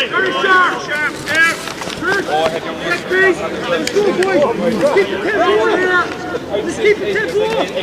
Very sharp. Let's keep the tempo here.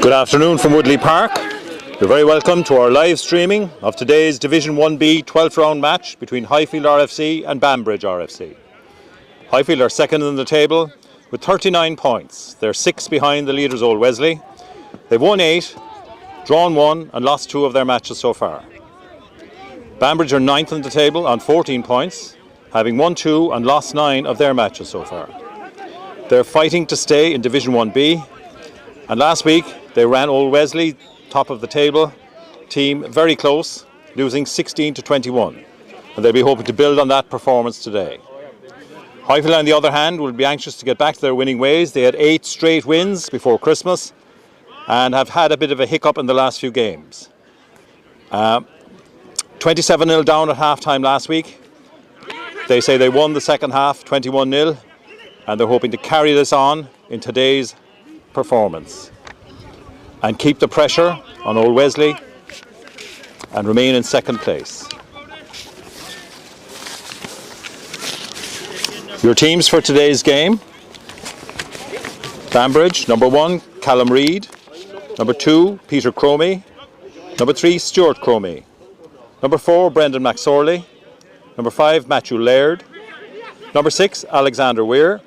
Good afternoon from Woodleigh Park. You're very welcome to our live streaming of today's Division 1B 12th round match between Highfield RFC and Banbridge RFC. Highfield are second in the table with 39 points. They're 6 behind the leaders Old Wesley. They've won 8, drawn 1 and lost 2 of their matches so far. Banbridge are 9th in the table on 14 points, having won 2 and lost 9 of their matches so far. They're fighting to stay in Division 1B, and last week they ran Old Wesley, top of the table team, very close, losing 16-21, and they'll be hoping to build on that performance today. Highfield, on the other hand, will be anxious to get back to their winning ways. They had 8 straight wins before Christmas and have had a bit of a hiccup in the last few games. 27-0 down at half-time last week. They say they won the second half 21-0, and they're hoping to carry this on in today's performance and keep the pressure on Old Wesley and remain in second place. Your teams for today's game: Banbridge, number 1, Callum Reid; number 2, Peter Cromie; number 3, Stuart Cromie; number 4, Brendan McSorley; number 5, Matthew Laird; number 6, Alexander Weir;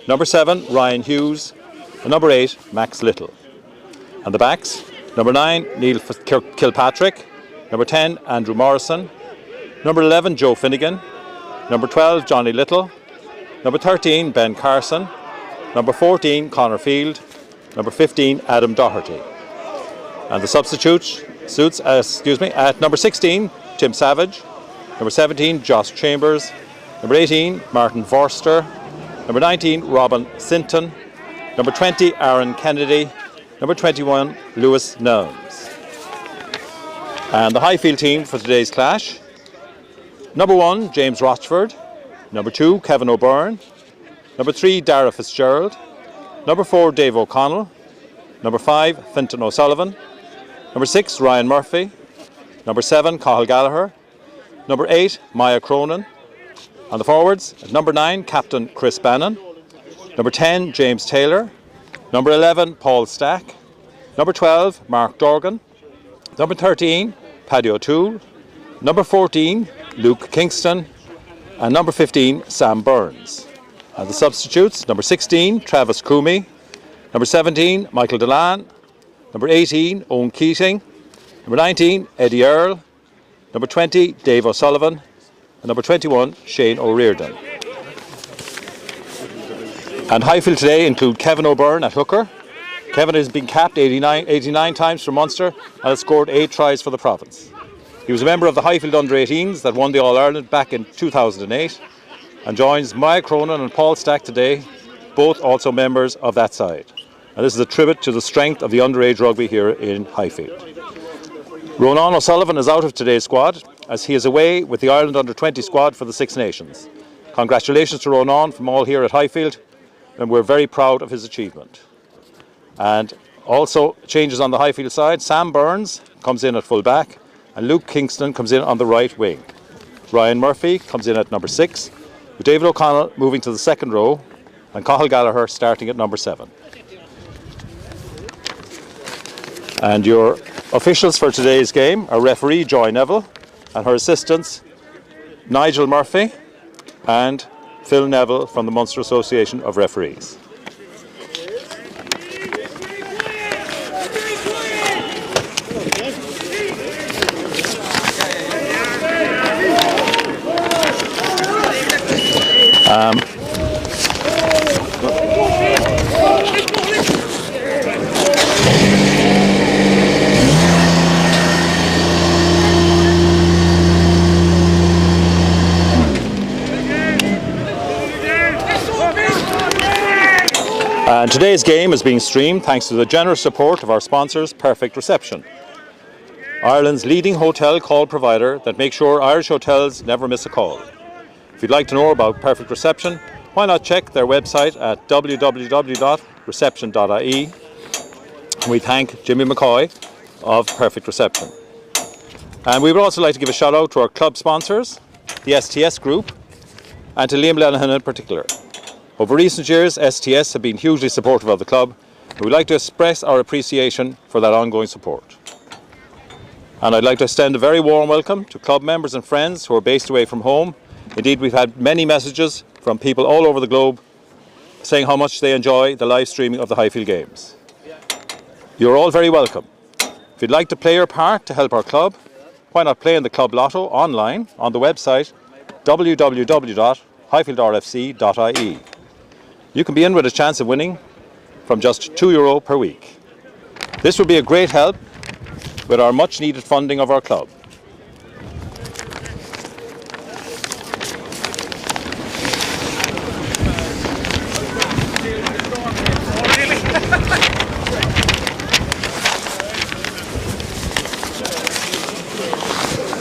number 7, Ryan Hughes; and number 8, Max Little. And the backs: number 9, Neil Kilpatrick; number 10, Andrew Morrison; number 11, Joe Finnegan; number 12, Johnny Little; number 13, Ben Carson; number 14, Connor Field; number 15, Adam Doherty. And the substitutes at number 16, Tim Savage; number 17, Josh Chambers; number 18, Martin Forster; number 19, Robin Sinton; number 20, Aaron Kennedy; number 21, Lewis Nelms. And the Highfield team for today's clash: number 1, James Rochford; number 2, Kevin O'Byrne; number 3, Dara Fitzgerald; number 4, Dave O'Connell; number 5, Fintan O'Sullivan; number 6, Ryan Murphy; number 7, Cathal Gallagher; number 8, Maya Cronin. On the forwards, at number 9, Captain Chris Bannon; number 10, James Taylor; number 11, Paul Stack; number 12, Mark Dorgan; number 13, Paddy O'Toole; number 14, Luke Kingston; and number 15, Sam Burns. And the substitutes: number 16, Travis Coomey; number 17, Michael Delan; number 18, Owen Keating; number 19, Eddie Earl; number 20, Dave O'Sullivan; and number 21, Shane O'Riordan. And Highfield today include Kevin O'Byrne at hooker. Kevin has been capped 89 times for Munster and has scored 8 tries for the province. He was a member of the Highfield under-18s that won the All-Ireland back in 2008 and joins Maya Cronin and Paul Stack today, both also members of that side. And this is a tribute to the strength of the underage rugby here in Highfield. Ronan O'Sullivan is out of today's squad as he is away with the Ireland under-20 squad for the Six Nations. Congratulations to Ronan from all here at Highfield, and we're very proud of his achievement. And also changes on the Highfield side: Sam Burns comes in at full back and Luke Kingston comes in on the right wing. Ryan Murphy comes in at number 6, with David O'Connell moving to the second row and Cathal Gallagher starting at number 7. And your officials for today's game are referee Joy Neville and her assistants Nigel Murphy and Phil Neville from the Munster Association of Referees. And today's game is being streamed thanks to the generous support of our sponsors, Perfect Reception, Ireland's leading hotel call provider that makes sure Irish hotels never miss a call. If you'd like to know about Perfect Reception, why not check their website at www.reception.ie. We thank Jimmy McCoy of Perfect Reception. And we would also like to give a shout out to our club sponsors, the STS Group, and to Liam Lenihan in particular. Over recent years, STS have been hugely supportive of the club, and we'd like to express our appreciation for that ongoing support. And I'd like to extend a very warm welcome to club members and friends who are based away from home. Indeed, we've had many messages from people all over the globe saying how much they enjoy the live streaming of the Highfield games. You're all very welcome. If you'd like to play your part to help our club, why not play in the club lotto online on the website www.highfieldrfc.ie. You can be in with a chance of winning from just €2 per week. This would be a great help with our much needed funding of our club.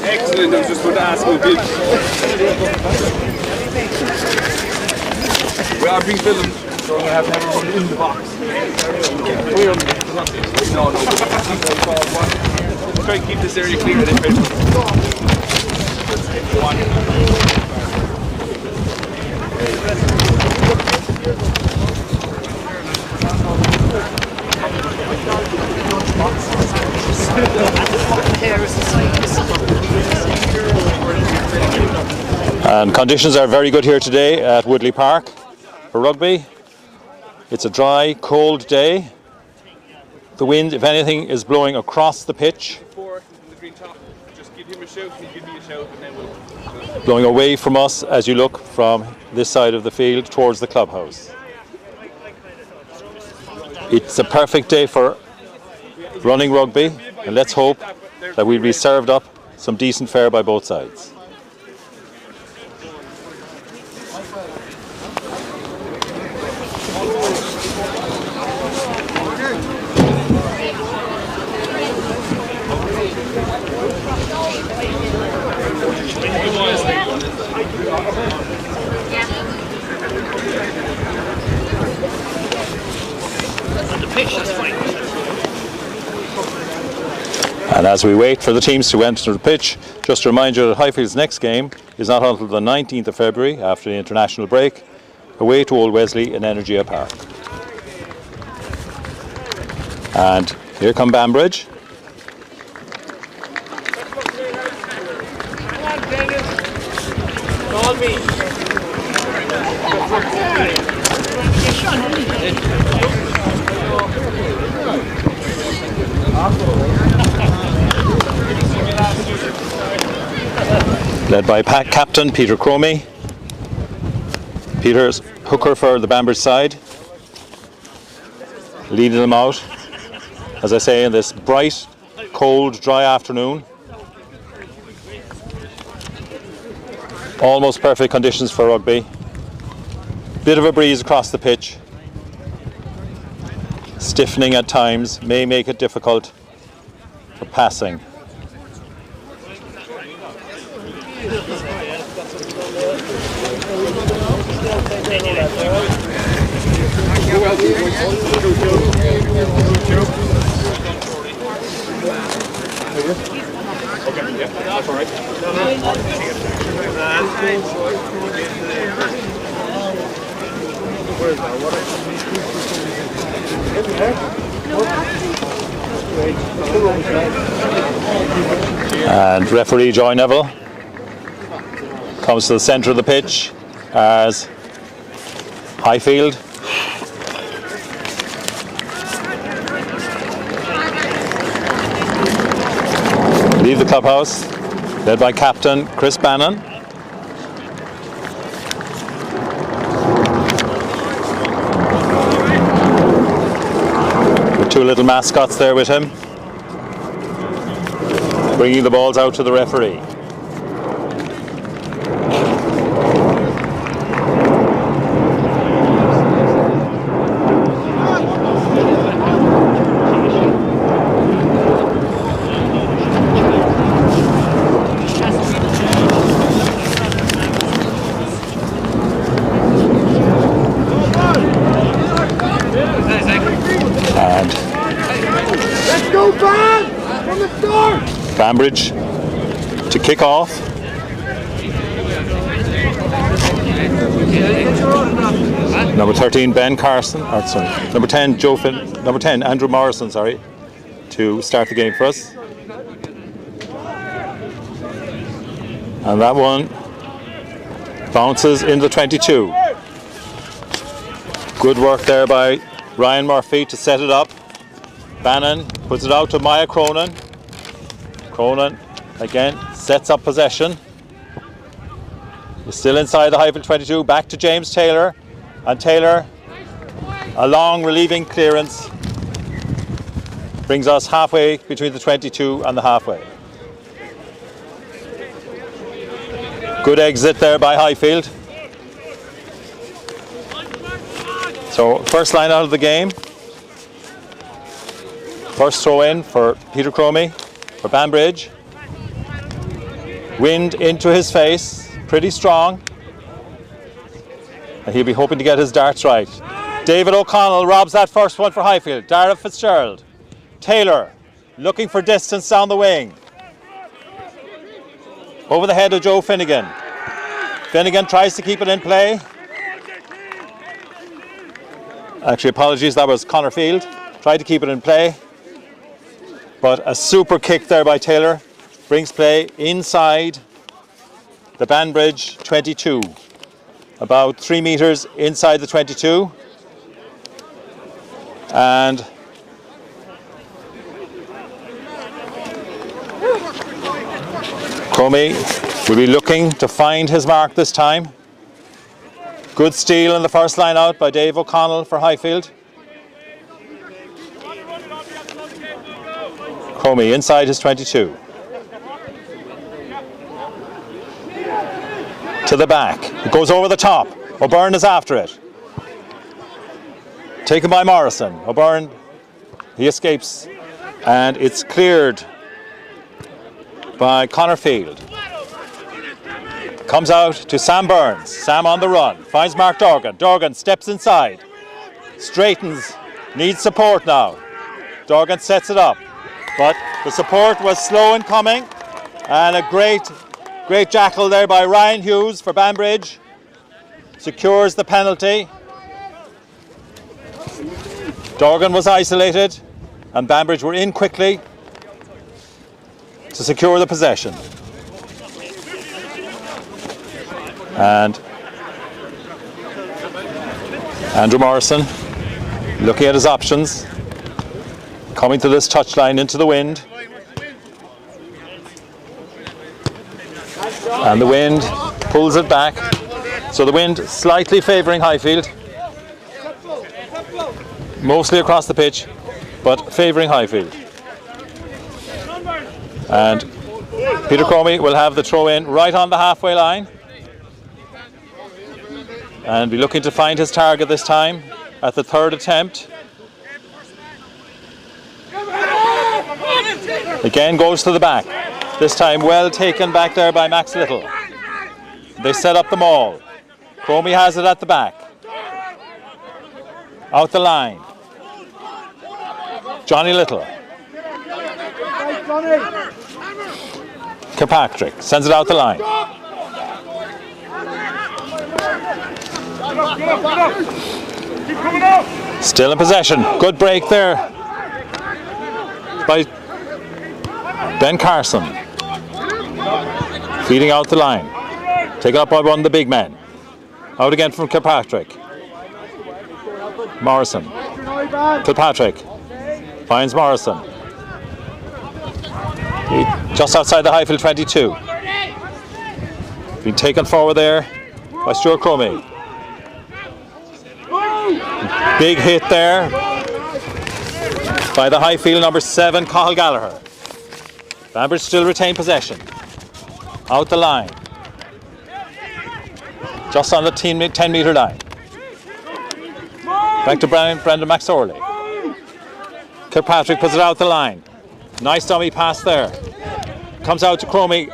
Excellent, I was just going to ask you. We are being filmed, so we're going to have everyone in the box. No. We'll try and keep this area clear. And conditions are very good here today at Woodleigh Park for rugby. It's a dry, cold day. The wind, if anything, is blowing across the pitch. Just give him a shout, he'll give me a shout, and then we'll... Blowing away from us as you look from this side of the field towards the clubhouse. It's a perfect day for running rugby, and let's hope that we'll be served up some decent fare by both sides. And as we wait for the teams to enter the pitch, just to remind you that Highfield's next game is not until the 19th of February after the international break, away to Old Wesley in Energia Park. And here come Banbridge. Led by captain Peter Cromie. Peter's hooker for the Banbridge side, leading them out, as I say, in this bright, cold, dry afternoon. Almost perfect conditions for rugby. Bit of a breeze across the pitch. Stiffening at times may make it difficult for passing. And referee Joy Neville comes to the centre of the pitch as Highfield leave the clubhouse, led by captain Chris Bannon. With two little mascots there with him, bringing the balls out to the referee. Let's go, Ban! From the start! Banbridge to kick off. Number 13 Ben Carson, number 10 Joe Finn, number 10 Andrew Morrison, to start the game for us. And that one bounces into the 22. Good work there by Ryan Murphy to set it up. Bannon puts it out to Maya Cronin. Cronin again sets up possession. He's still inside the Highfield 22, back to James Taylor. And Taylor, a long relieving clearance, brings us halfway between the 22 and the halfway. Good exit there by Highfield. So first line out of the game. First throw in for Peter Cromie for Banbridge. Wind into his face, pretty strong. And he'll be hoping to get his darts right. David O'Connell robs that first one for Highfield. Dara Fitzgerald. Taylor looking for distance down the wing. Over the head of Joe Finnegan. Finnegan tries to keep it in play. Actually, apologies, that was Connor Field. Tried to keep it in play. But a super kick there by Taylor brings play inside the Banbridge 22. About 3 metres inside the 22. And Cromie will be looking to find his mark this time. Good steal in the first line out by Dave O'Connell for Highfield. Cromie inside his 22. To the back. It goes over the top. O'Byrne is after it. Taken by Morrison. O'Byrne, he escapes. And it's cleared by Connor Field. Comes out to Sam Burns. Sam on the run. Finds Mark Dorgan. Dorgan steps inside. Straightens. Needs support now. Dorgan sets it up. But the support was slow in coming. And a great jackal there by Ryan Hughes for Banbridge. Secures the penalty. Dorgan was isolated. And Banbridge were in quickly to secure the possession. And Andrew Morrison looking at his options, coming to this touchline into the wind, and the wind pulls it back, so the wind slightly favouring Highfield, mostly across the pitch, but favouring Highfield. And Peter Cromie will have the throw in right on the halfway line. And be looking to find his target this time at the third attempt. Again goes to the back. This time well taken back there by Max Little. They set up the maul. Cromie has it at the back. Out the line. Johnny Little. Kirkpatrick sends it out the line. Still in possession. Good break there by Ben Carson. Feeding out the line. Taken up by one of the big men. Out again from Kilpatrick. Morrison. Kilpatrick finds Morrison. Just outside the Highfield 22. Being taken forward there by Stuart Cromie. Big hit there by the Highfield number 7, Cathal Gallagher. Banbridge still retain possession. Out the line. Just on the 10 metre line. Back to Brendan McSorley. Kilpatrick puts it out the line. Nice dummy pass there. Comes out to Cromie.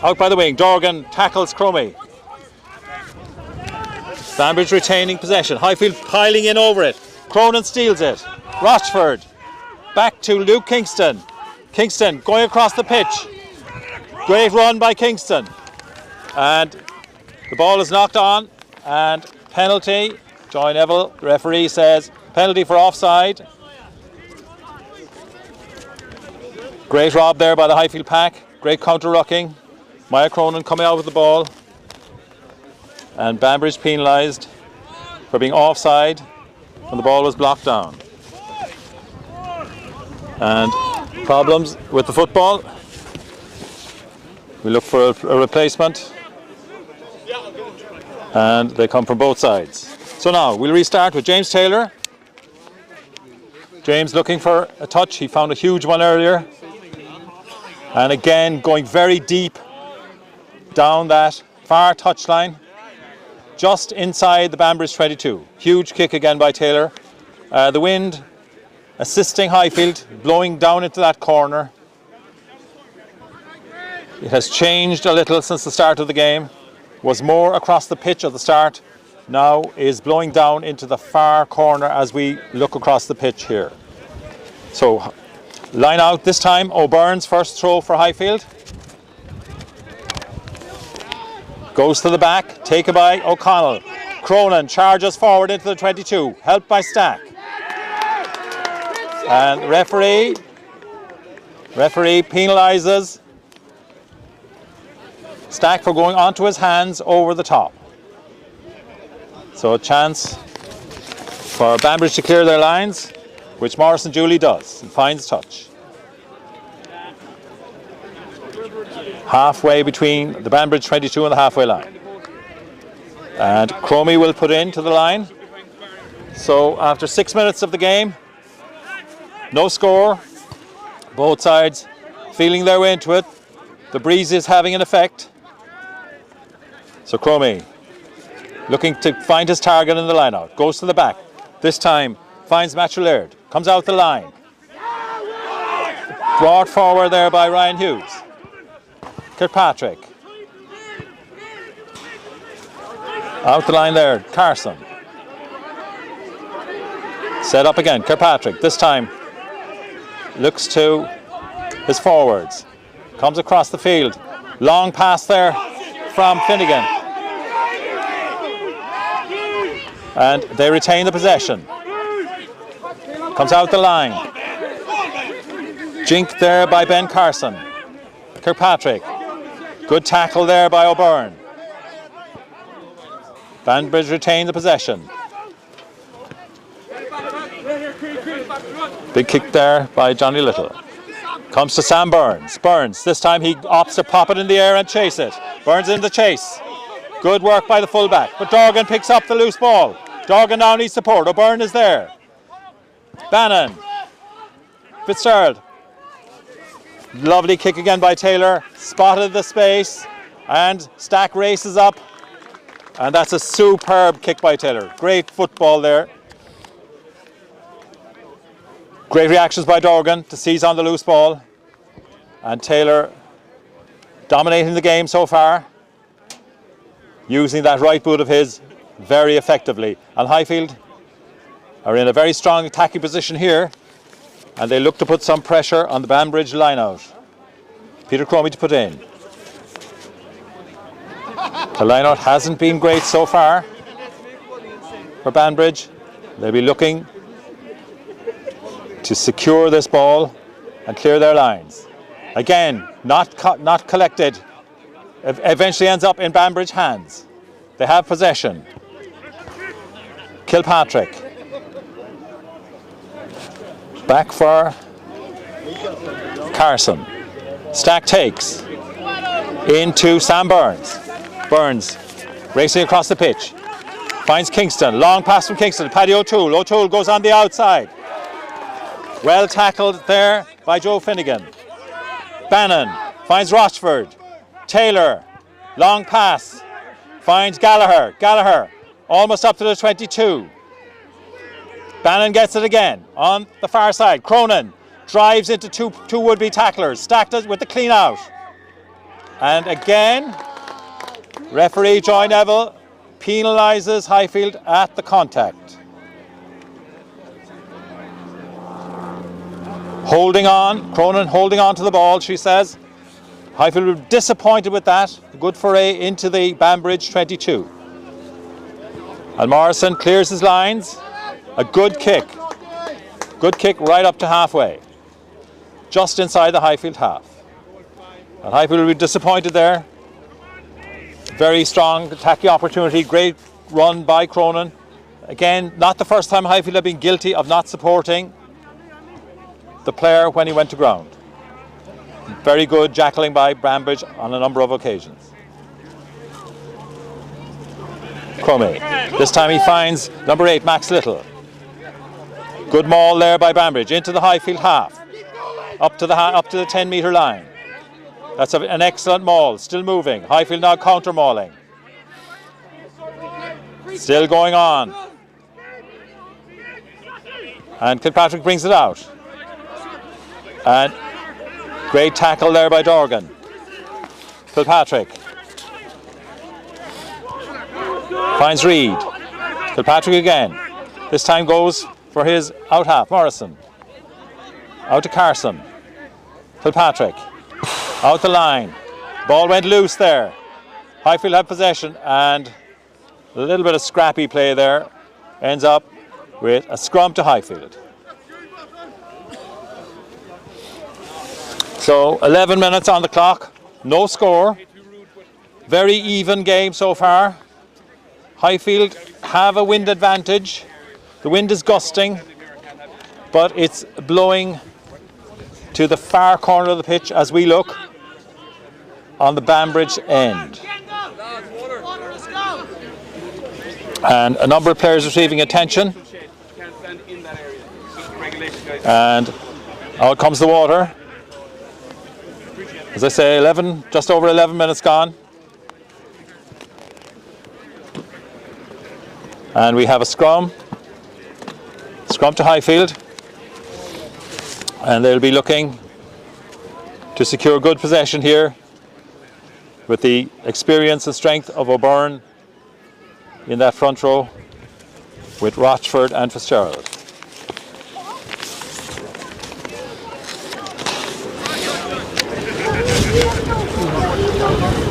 Out by the wing. Dorgan tackles Cromie. Banbridge retaining possession. Highfield piling in over it. Cronin steals it. Rochford. Back to Luke Kingston. Kingston going across the pitch. Great run by Kingston. And the ball is knocked on. And penalty. Joy Neville, the referee, says penalty for offside. Great rob there by the Highfield pack. Great counter-rucking. Maya Cronin coming out with the ball. And Banbridge penalised for being offside when the ball was blocked down. And problems with the football. We look for a replacement. And they come from both sides. So now we'll restart with James Taylor. James looking for a touch. He found a huge one earlier. And again going very deep down that far touchline. Just inside the Banbridge 22. Huge kick again by Taylor. The wind assisting Highfield, blowing down into that corner. It has changed a little since the start of the game. Was more across the pitch at the start. Now is blowing down into the far corner as we look across the pitch here. So line out this time. O'Byrne's first throw for Highfield. Goes to the back, taken by O'Connell. Cronin charges forward into the 22, helped by Stack. And referee penalises Stack for going onto his hands over the top. So a chance for Banbridge to clear their lines, which Morrison Julie does and finds touch. Halfway between the Banbridge 22 and the halfway line. And Cromie will put into the line. So after 6 minutes of the game, no score, both sides feeling their way into it. The breeze is having an effect. So Cromie looking to find his target in the line out. Goes to the back. This time finds Matthew Laird. Comes out the line. Brought forward there by Ryan Hughes. Kilpatrick. Out the line there, Carson. Set up again, Kilpatrick. This time looks to his forwards. Comes across the field. Long pass there from Finnegan. And they retain the possession. Comes out the line. Jinked there by Ben Carson. Kirkpatrick. Good tackle there by O'Byrne. Banbridge retain the possession. Big kick there by Johnny Little. Comes to Sam Burns. Burns, this time he opts to pop it in the air and chase it. Burns in the chase. Good work by the fullback. But Dorgan picks up the loose ball. Dorgan now needs support. O'Byrne is there. Bannon. Fitzgerald. Lovely kick again by Taylor. Spotted the space. And Stack races up. And that's a superb kick by Taylor. Great football there. Great reactions by Dorgan to seize on the loose ball. And Taylor dominating the game so far. Using that right boot of his very effectively. And Highfield are in a very strong attacking position here. And they look to put some pressure on the Banbridge line out. Peter Cromie to put in. The line out hasn't been great so far for Banbridge. They'll be looking to secure this ball and clear their lines. Again, not collected. Eventually ends up in Banbridge hands. They have possession. Kilpatrick. Back for Carson. Stack takes into Sam Burns. Burns racing across the pitch. Finds Kingston. Long pass from Kingston. Paddy O'Toole. O'Toole goes on the outside. Well tackled there by Joe Finnegan. Bannon finds Rochford. Taylor. Long pass. Finds Gallagher. Gallagher almost up to the 22. Bannon gets it again on the far side. Cronin drives into two would-be tacklers. Stacked it with the clean out. And again, referee Joy Neville penalises Highfield at the contact. Holding on, Cronin holding on to the ball, she says. Highfield were disappointed with that. A good foray into the Banbridge 22. And Morrison clears his lines. A good kick. Good kick right up to halfway. Just inside the Highfield half. And Highfield will be disappointed there. Very strong attacking opportunity. Great run by Cronin. Again, not the first time Highfield have been guilty of not supporting the player when he went to ground. Very good jackling by Banbridge on a number of occasions. Cromie. This time he finds number 8, Max Little. Good maul there by Banbridge into the Highfield half. Up to the 10-metre line. That's an excellent maul. Still moving. Highfield now counter-mauling. Still going on. And Kilpatrick brings it out. And great tackle there by Dorgan. Kilpatrick finds Reid. Kilpatrick again. This time goes for his out half. Morrison. Out to Carson. Kilpatrick. Out the line. Ball went loose there. Highfield had possession and a little bit of scrappy play there. Ends up with a scrum to Highfield. So 11 minutes on the clock. No score. Very even game so far. Highfield have a wind advantage. The wind is gusting, but it's blowing to the far corner of the pitch as we look on the Banbridge end. And a number of players receiving attention. And out comes the water. As I say, just over 11 minutes gone. And we have a scrum. Scrum to Highfield. And they'll be looking to secure good possession here with the experience and strength of O'Byrne in that front row with Rochford and Fitzgerald.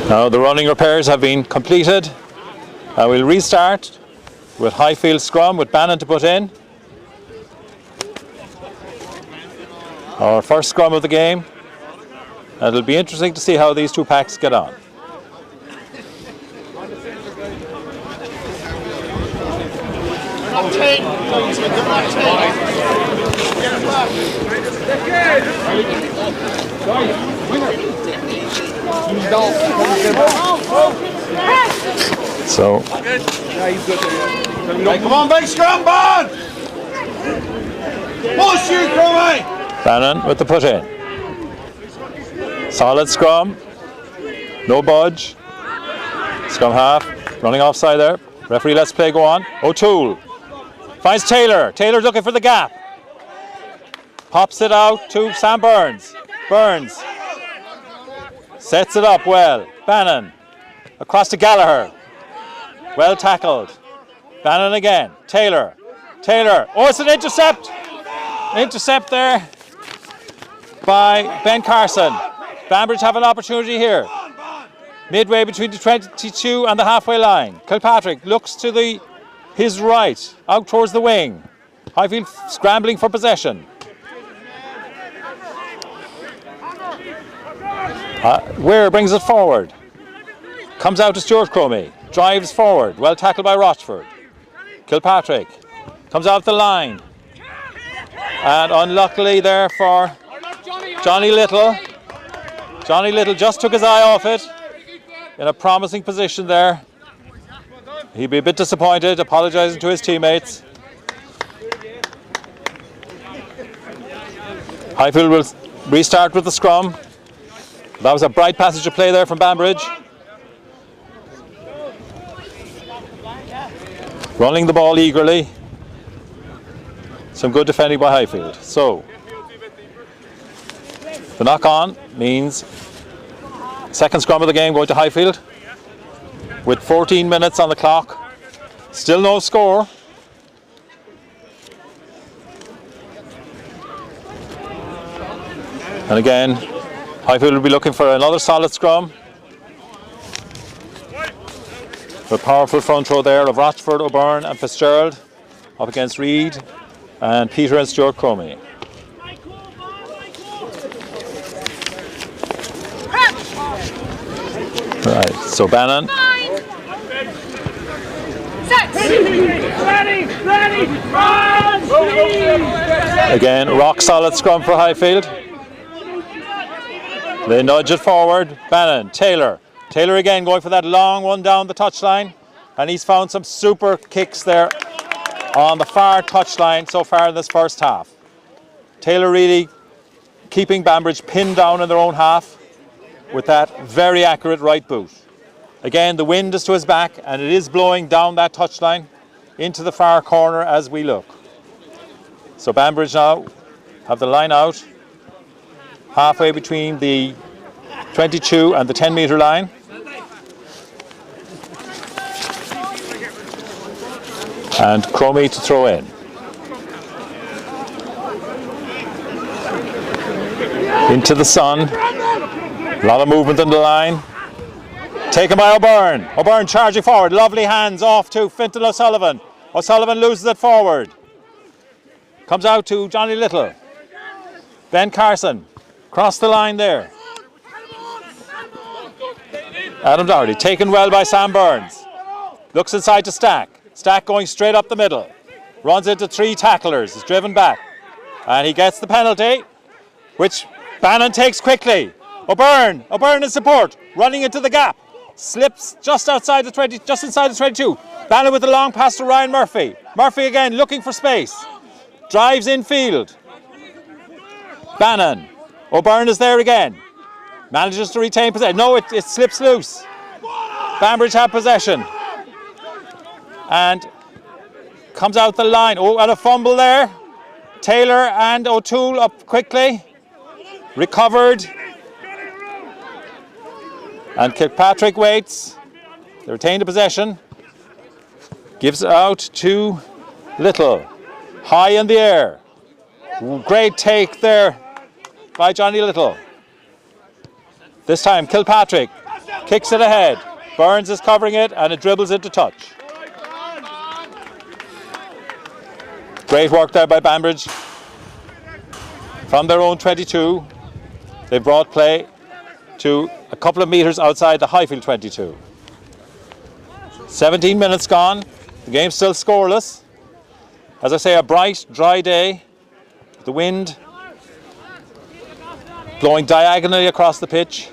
Now the running repairs have been completed. We'll restart with Highfield scrum with Bannon to put in. Our first scrum of the game. And it'll be interesting to see how these two packs get on. So, Hey, come on, big scrum, Bon! Push you, Cromie! Bannon with the put in. Solid scrum. No budge. Scrum half. Running offside there. Referee lets play go on. O'Toole finds Taylor. Taylor's looking for the gap. Pops it out to Sam Burns. Burns sets it up well. Bannon across to Gallagher. Well tackled. Bannon again. Taylor. Taylor. Oh, it's an intercept. Intercept there by Ben Carson. Banbridge have an opportunity here. Midway between the 22 and the halfway line. Kilpatrick looks to his right, out towards the wing. Highfield scrambling for possession. Ware brings it forward. Comes out to Stuart Cromie. Drives forward. Well tackled by Rochford. Kilpatrick comes out the line. And unluckily there for Johnny Little. Johnny Little just took his eye off it. In a promising position there. He'd be a bit disappointed, apologising to his teammates. Highfield will restart with the scrum. That was a bright passage of play there from Banbridge. Running the ball eagerly. Some good defending by Highfield. So, the knock-on means second scrum of the game going to Highfield with 14 minutes on the clock. Still no score. And again, Highfield will be looking for another solid scrum. A powerful front row there of Rochford, O'Byrne and Fitzgerald up against Reid and Peter and Stuart Cromie. Right, so Bannon. Again, rock solid scrum for Highfield. They nudge it forward. Bannon, Taylor. Taylor again going for that long one down the touchline. And he's found some super kicks there on the far touchline so far in this first half. Taylor really keeping Banbridge pinned down in their own half with that very accurate right boot. Again, the wind is to his back and it is blowing down that touchline into the far corner as we look. So Banbridge now have the line out halfway between the 22 and the 10-metre line. And Cromie to throw in. Into the sun. A lot of movement in the line. Taken by O'Byrne. O'Byrne charging forward. Lovely hands off to Fintan O'Sullivan. O'Sullivan loses it forward. Comes out to Johnny Little. Ben Carson. Cross the line there. Adam Doherty taken well by Sam Burns. Looks inside to Stack. Stack going straight up the middle. Runs into three tacklers. Is driven back. And he gets the penalty, which Bannon takes quickly. O'Byrne in support. Running into the gap. Slips just outside the 20, just inside the 22. Bannon with the long pass to Ryan Murphy. Murphy again looking for space. Drives infield. Bannon. O'Byrne is there again. Manages to retain possession. No, it slips loose. Banbridge have possession. And comes out the line. Oh, and a fumble there. Taylor and O'Toole up quickly. Recovered. And Kilpatrick waits. They retain the possession. Gives it out to Little. High in the air. Great take there by Johnny Little. This time Kilpatrick kicks it ahead. Burns is covering it and it dribbles into touch. Great work there by Banbridge. From their own 22, they brought play to a couple of metres outside the Highfield 22. 17 minutes gone. The game's still scoreless. As I say, a bright, dry day. The wind blowing diagonally across the pitch.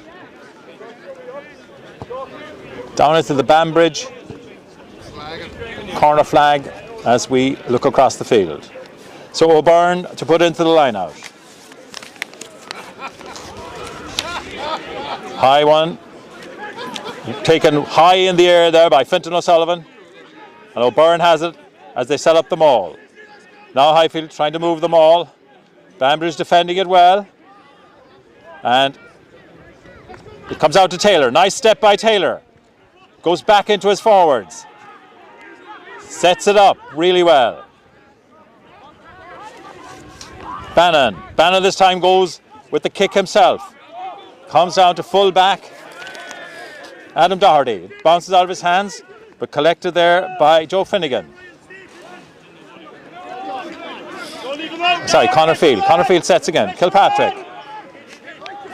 Down into the Banbridge corner flag as we look across the field. So O'Byrne to put into the line out. High one. Taken high in the air there by Fintan O'Sullivan. And O'Byrne has it as they set up the maul. Now Highfield trying to move the maul. Banbridge defending it well. And it comes out to Taylor. Nice step by Taylor. Goes back into his forwards. Sets it up really well. Bannon. Bannon this time goes with the kick himself. Comes down to full back. Adam Doherty. It bounces out of his hands, but collected there by Joe Finnegan. Sorry, Connor Field. Connor Field sets again. Kilpatrick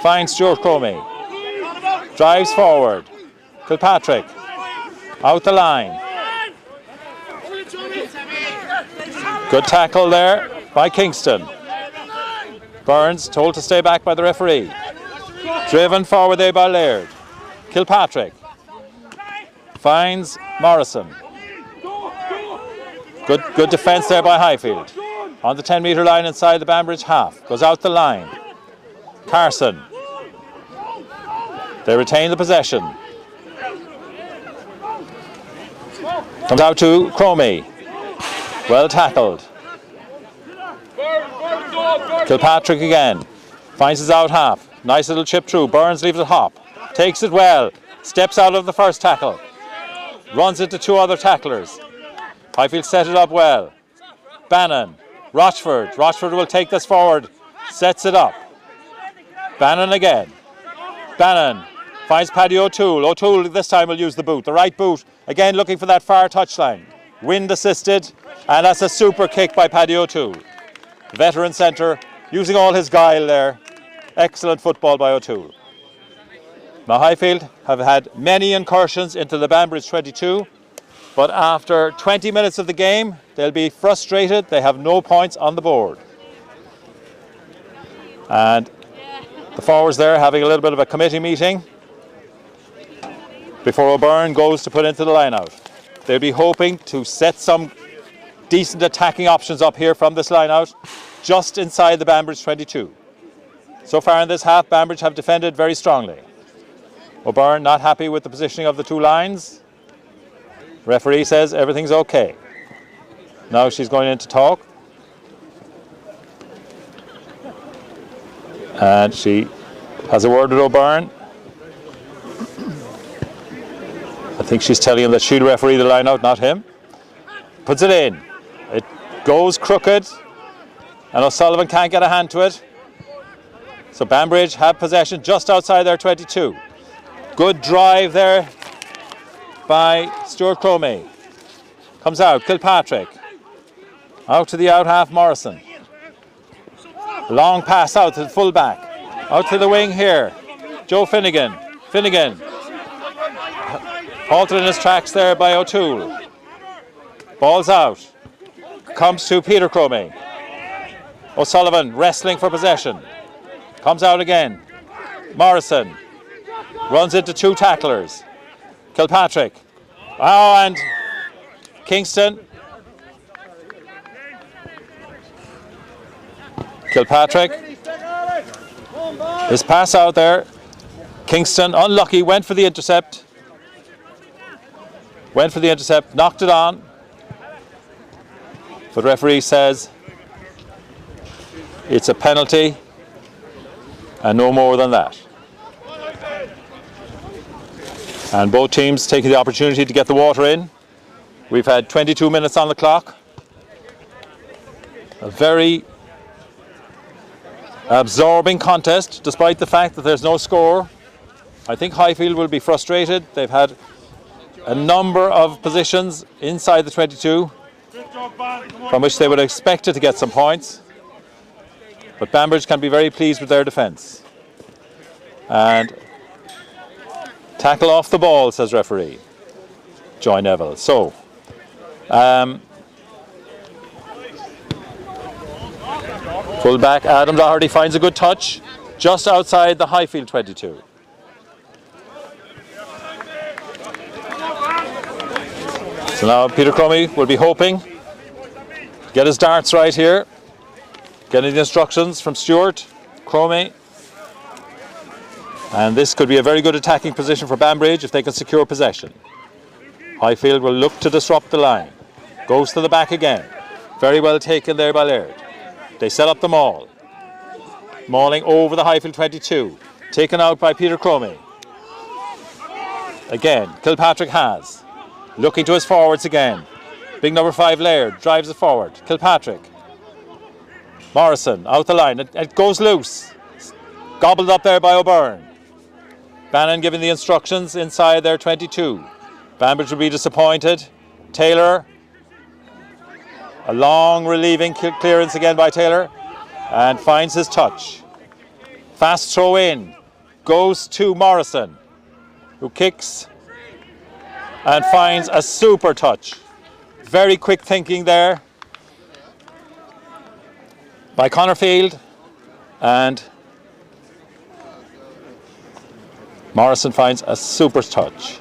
finds Stuart Cromie. drives forward. Kilpatrick, out the line. Good tackle there by Kingston. Burns told to stay back by the referee. Driven forward there by Laird. Kilpatrick finds Morrison. Good defence there by Highfield. On the 10-metre line inside the Banbridge half. Goes out the line. Carson. They retain the possession. Comes out to Cromie. Well tackled. Kilpatrick again. Finds his out half. Nice little chip through. Burns leaves it hop. Takes it well. Steps out of the first tackle. Runs into two other tacklers. Highfield set it up well. Bannon. Rochford. Rochford will take this forward. Sets it up. Bannon again. Bannon finds Paddy O'Toole. O'Toole this time will use the boot. The right boot. Again looking for that far touchline. Wind assisted. And that's a super kick by Paddy O'Toole. Veteran centre. Using all his guile there. Excellent football by O'Toole. Now Highfield have had many incursions into the Banbridge 22. But after 20 minutes of the game, they'll be frustrated. They have no points on the board. And the forwards there having a little bit of a committee meeting before O'Byrne goes to put into the line-out. They'll be hoping to set some decent attacking options up here from this line-out, just inside the Banbridge 22. So far in this half, Banbridge have defended very strongly. O'Byrne not happy with the positioning of the two lines. Referee says everything's okay. Now she's going in to talk. And she has a word with O'Byrne. I think she's telling him that she'll referee the line out, not him. Puts it in. It goes crooked. And O'Sullivan can't get a hand to it. So Banbridge have possession just outside their 22. Good drive there by Stuart Cromie. Comes out, Kilpatrick. Out to the out half, Morrison. Long pass out to the full back. Out to the wing here. Joe Finnegan. Finnegan. Halted in his tracks there by O'Toole. Ball's out. Comes to Peter Cromie. O'Sullivan wrestling for possession. Comes out again. Morrison. Runs into two tacklers. Kilpatrick. Oh, and Kingston. Kilpatrick. His pass out there. Kingston, unlucky, went for the intercept. Knocked it on. But referee says it's a penalty and no more than that. And both teams taking the opportunity to get the water in. We've had 22 minutes on the clock. A very absorbing contest, despite the fact that there's no score. I think Highfield will be frustrated. They've had a number of positions inside the 22 from which they would have expected to get some points. But Banbridge can be very pleased with their defence. And tackle off the ball, says referee Joy Neville. So full back Adam Doherty finds a good touch just outside the Highfield 22. So now Peter Cromie will be hoping to get his darts right here. Getting the instructions from Stuart Cromie. And this could be a very good attacking position for Banbridge if they can secure possession. Highfield will look to disrupt the line. Goes to the back again. Very well taken there by Laird. They set up the maul. Mauling over the Highfield 22. Taken out by Peter Cromie. Again, Kilpatrick has. Looking to his forwards again. Big number 5 Laird drives it forward. Kilpatrick. Morrison out the line. It goes loose. Gobbled up there by O'Byrne. Bannon giving the instructions inside their 22. Banbridge will be disappointed. Taylor. A long relieving clearance again by Taylor. And finds his touch. Fast throw in. Goes to Morrison. who kicks and finds a super touch. Very quick thinking there by Connorfield, and Morrison finds a super touch.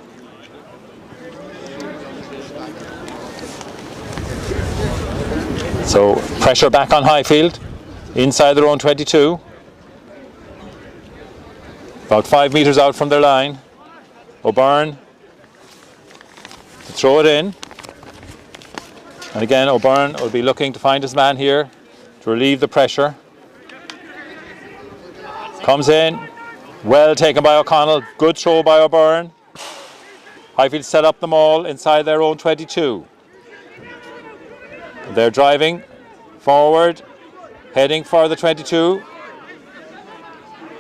So pressure back on Highfield, inside their own 22. About 5 metres out from their line. O'Byrne to throw it in. And again, O'Byrne will be looking to find his man here to relieve the pressure. Comes in, well taken by O'Connell, good throw by O'Byrne. Highfield set up them all inside their own 22. They're driving forward, heading for the 22.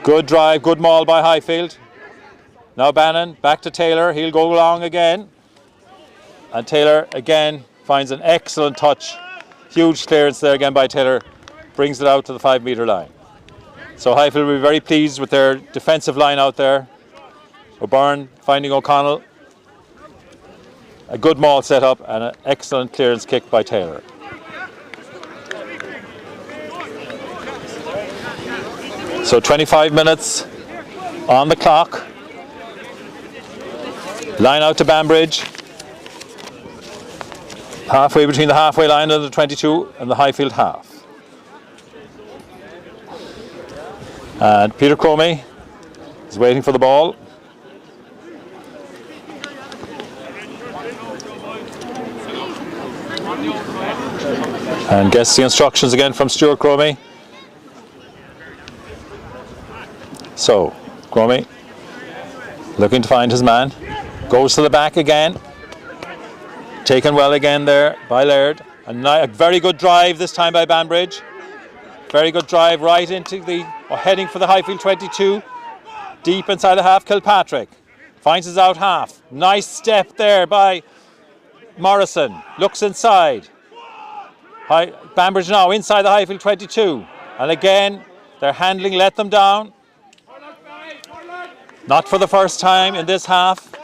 Good drive, good maul by Highfield. Now Bannon, back to Taylor, he'll go long again. And Taylor again finds an excellent touch. Huge clearance there again by Taylor, brings it out to the 5 metre line. So Highfield will be very pleased with their defensive line out there. O'Byrne finding O'Connell. A good maul set up and an excellent clearance kick by Taylor. So 25 minutes on the clock. Line out to Banbridge. Halfway between the halfway line of the 22 and the Highfield half. And Peter Cromie is waiting for the ball. And gets the instructions again from Stuart Cromie. So, Cromie looking to find his man. Goes to the back again. Taken well again there by Laird. A very good drive this time by Banbridge. Very good drive right into the, heading for the Highfield 22. Deep inside the half, Kilpatrick. Finds his out half. Nice step there by Morrison. Looks inside. Banbridge now inside the Highfield 22. And again, their handling let them down. Not for the first time in this half.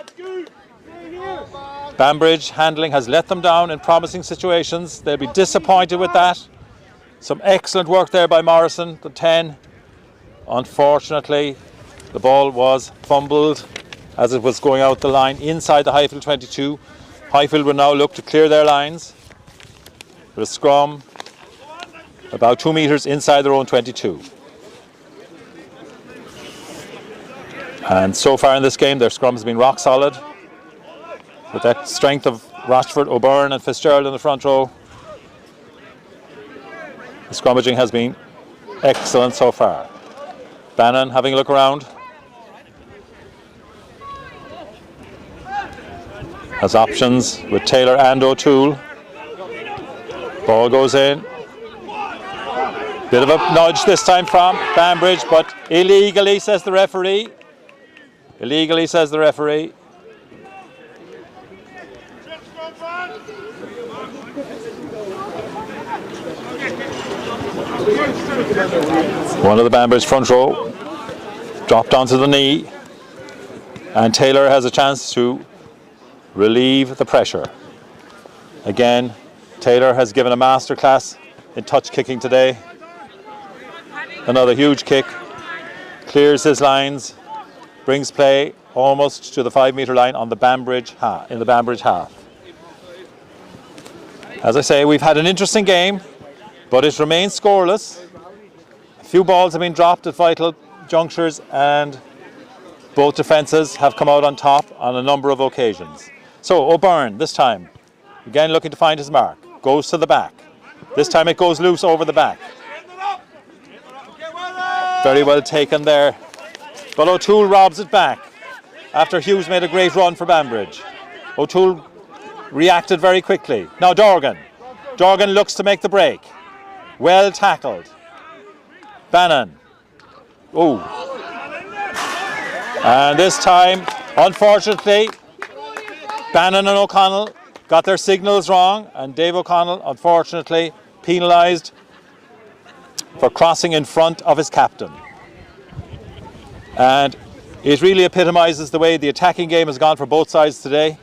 Banbridge handling has let them down in promising situations. They'll be disappointed with that. Some excellent work there by Morrison, the 10. Unfortunately, the ball was fumbled as it was going out the line inside the Highfield 22. Highfield will now look to clear their lines with a scrum about 2 metres inside their own 22. And so far in this game, their scrum has been rock solid. With that strength of Rochford, O'Byrne and Fitzgerald in the front row, the scrummaging has been excellent so far. Bannon having a look around. Has options with Taylor and O'Toole. Ball goes in. Bit of a nudge this time from Banbridge, but illegally, says the referee. Illegally, says the referee. One of the Banbridge front row dropped onto the knee, and Taylor has a chance to relieve the pressure. Again, Taylor has given a masterclass in touch kicking today. Another huge kick, clears his lines, brings play almost to the 5 metre line on the Banbridge half, in the Banbridge half. As I say, we've had an interesting game, but it remains scoreless. A few balls have been dropped at vital junctures, and both defences have come out on top on a number of occasions. So O'Byrne this time, again looking to find his mark, goes to the back. This time it goes loose over the back. Very well taken there. But O'Toole robs it back after Hughes made a great run for Banbridge. O'Toole reacted very quickly. Now Dorgan. Dorgan looks to make the break. Well tackled. Bannon. Oh. And this time, unfortunately, Bannon and O'Connell got their signals wrong, and Dave O'Connell, unfortunately, penalised for crossing in front of his captain. And It really epitomises the way the attacking game has gone for both sides today.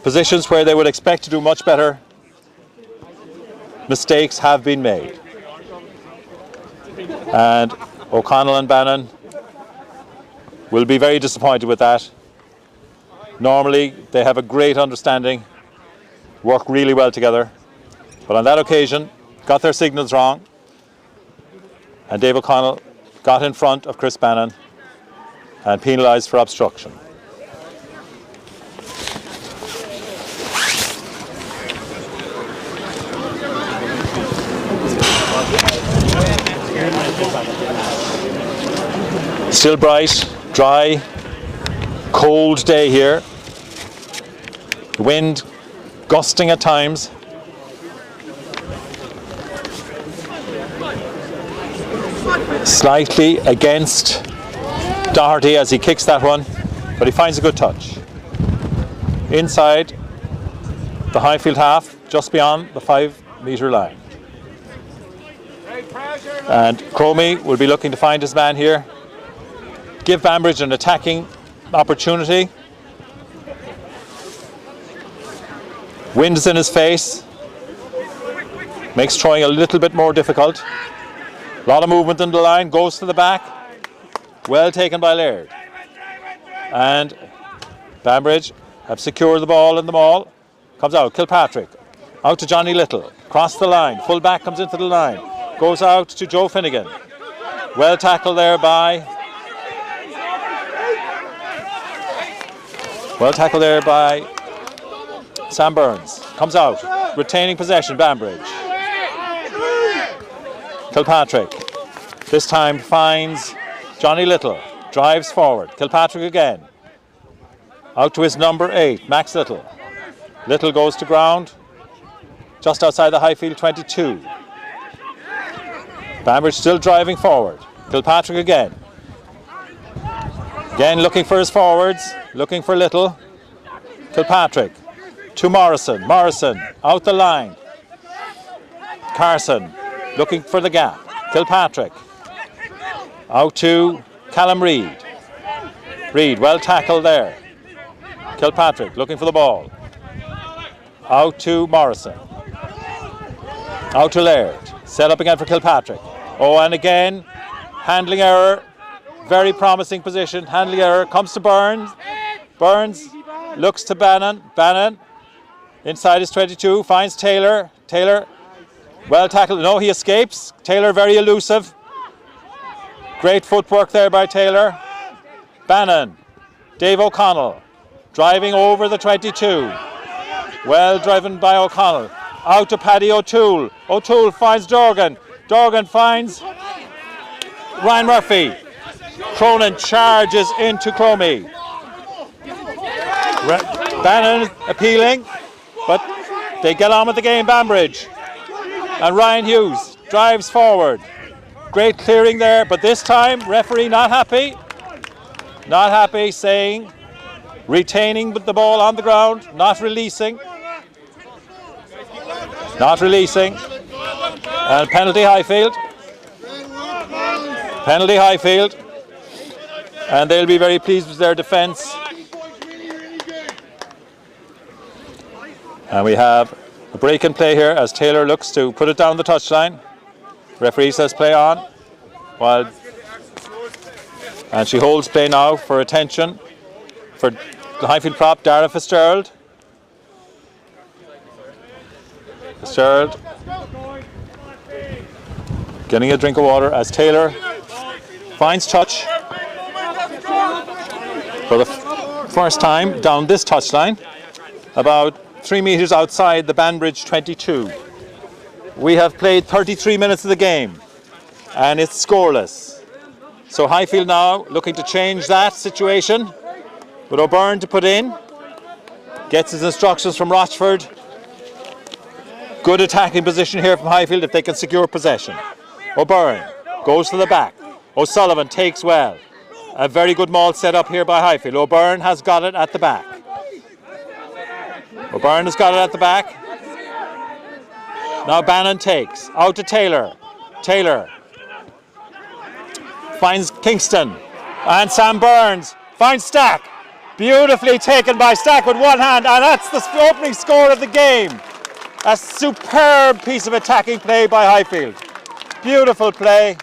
Positions where they would expect to do much better, mistakes have been made. And O'Connell and Bannon will be very disappointed with that. Normally they have a great understanding, work really well together, but on that occasion got their signals wrong, and Dave O'Connell got in front of Chris Bannon and penalised for obstruction. Still bright, dry, cold day here. The wind gusting at times. Slightly against Doherty as he kicks that one, but he finds a good touch. Inside the Highfield half, just beyond the 5-metre line. And Cromie will be looking to find his man here. Give Banbridge an attacking opportunity. Wind is in his face. Makes throwing a little bit more difficult. A lot of movement in the line, goes to the back. Well taken by Laird. And Banbridge have secured the ball in the maul. Comes out, Kilpatrick. Out to Johnny Little. Across the line. Full back comes into the line. Goes out to Joe Finnegan. Well tackled there by Sam Burns. Comes out, retaining possession, Banbridge. Kilpatrick this time finds Johnny Little, drives forward. Kilpatrick again. Out to his number 8, Max Little. Little goes to ground, just outside the Highfield 22. Banbridge still driving forward. Kilpatrick again. Again looking for his forwards, looking for Little. Kilpatrick to Morrison. Morrison out the line. Carson looking for the gap. Kilpatrick out to Callum Reid. Reid well tackled there. Kilpatrick looking for the ball. Out to Morrison. Out to Laird. Set up again for Kilpatrick. Oh, and again handling error. Very promising position. Handling error. Comes to Burns. Burns looks to Bannon. Bannon inside his 22. Finds Taylor. Taylor well tackled. No, he escapes. Taylor very elusive. Great footwork there by Taylor. Bannon. Dave O'Connell driving over the 22. Well driven by O'Connell. Out to Paddy O'Toole. O'Toole finds Dorgan. Dorgan finds Ryan Murphy. Cronin charges into Cromie. Bannon appealing, but they get on with the game, Banbridge. And Ryan Hughes drives forward. Great clearing there, but this time referee not happy. Not happy, saying retaining the ball on the ground, not releasing. Not releasing. And penalty Highfield. Penalty Highfield. And they'll be very pleased with their defence. And we have a break in play here as Taylor looks to put it down the touchline. Referee says play on. And she holds play now for attention for the Highfield prop, Dara Fitzgerald. Fitzgerald getting a drink of water as Taylor finds touch for the first time down this touchline, about 3 metres outside the Banbridge 22. We have played 33 minutes of the game and it's scoreless. So Highfield now looking to change that situation with O'Byrne to put in. Gets his instructions from Rochford. Good attacking position here from Highfield if they can secure possession. O'Byrne goes to the back. O'Sullivan takes well. A very good maul set up here by Highfield. O'Byrne has got it at the back. O'Byrne has got it at the back. Now Bannon takes. Out to Taylor. Taylor finds Kingston. And Sam Burns finds Stack. Beautifully taken by Stack with one hand, and that's the opening score of the game. A superb piece of attacking play by Highfield. Beautiful play.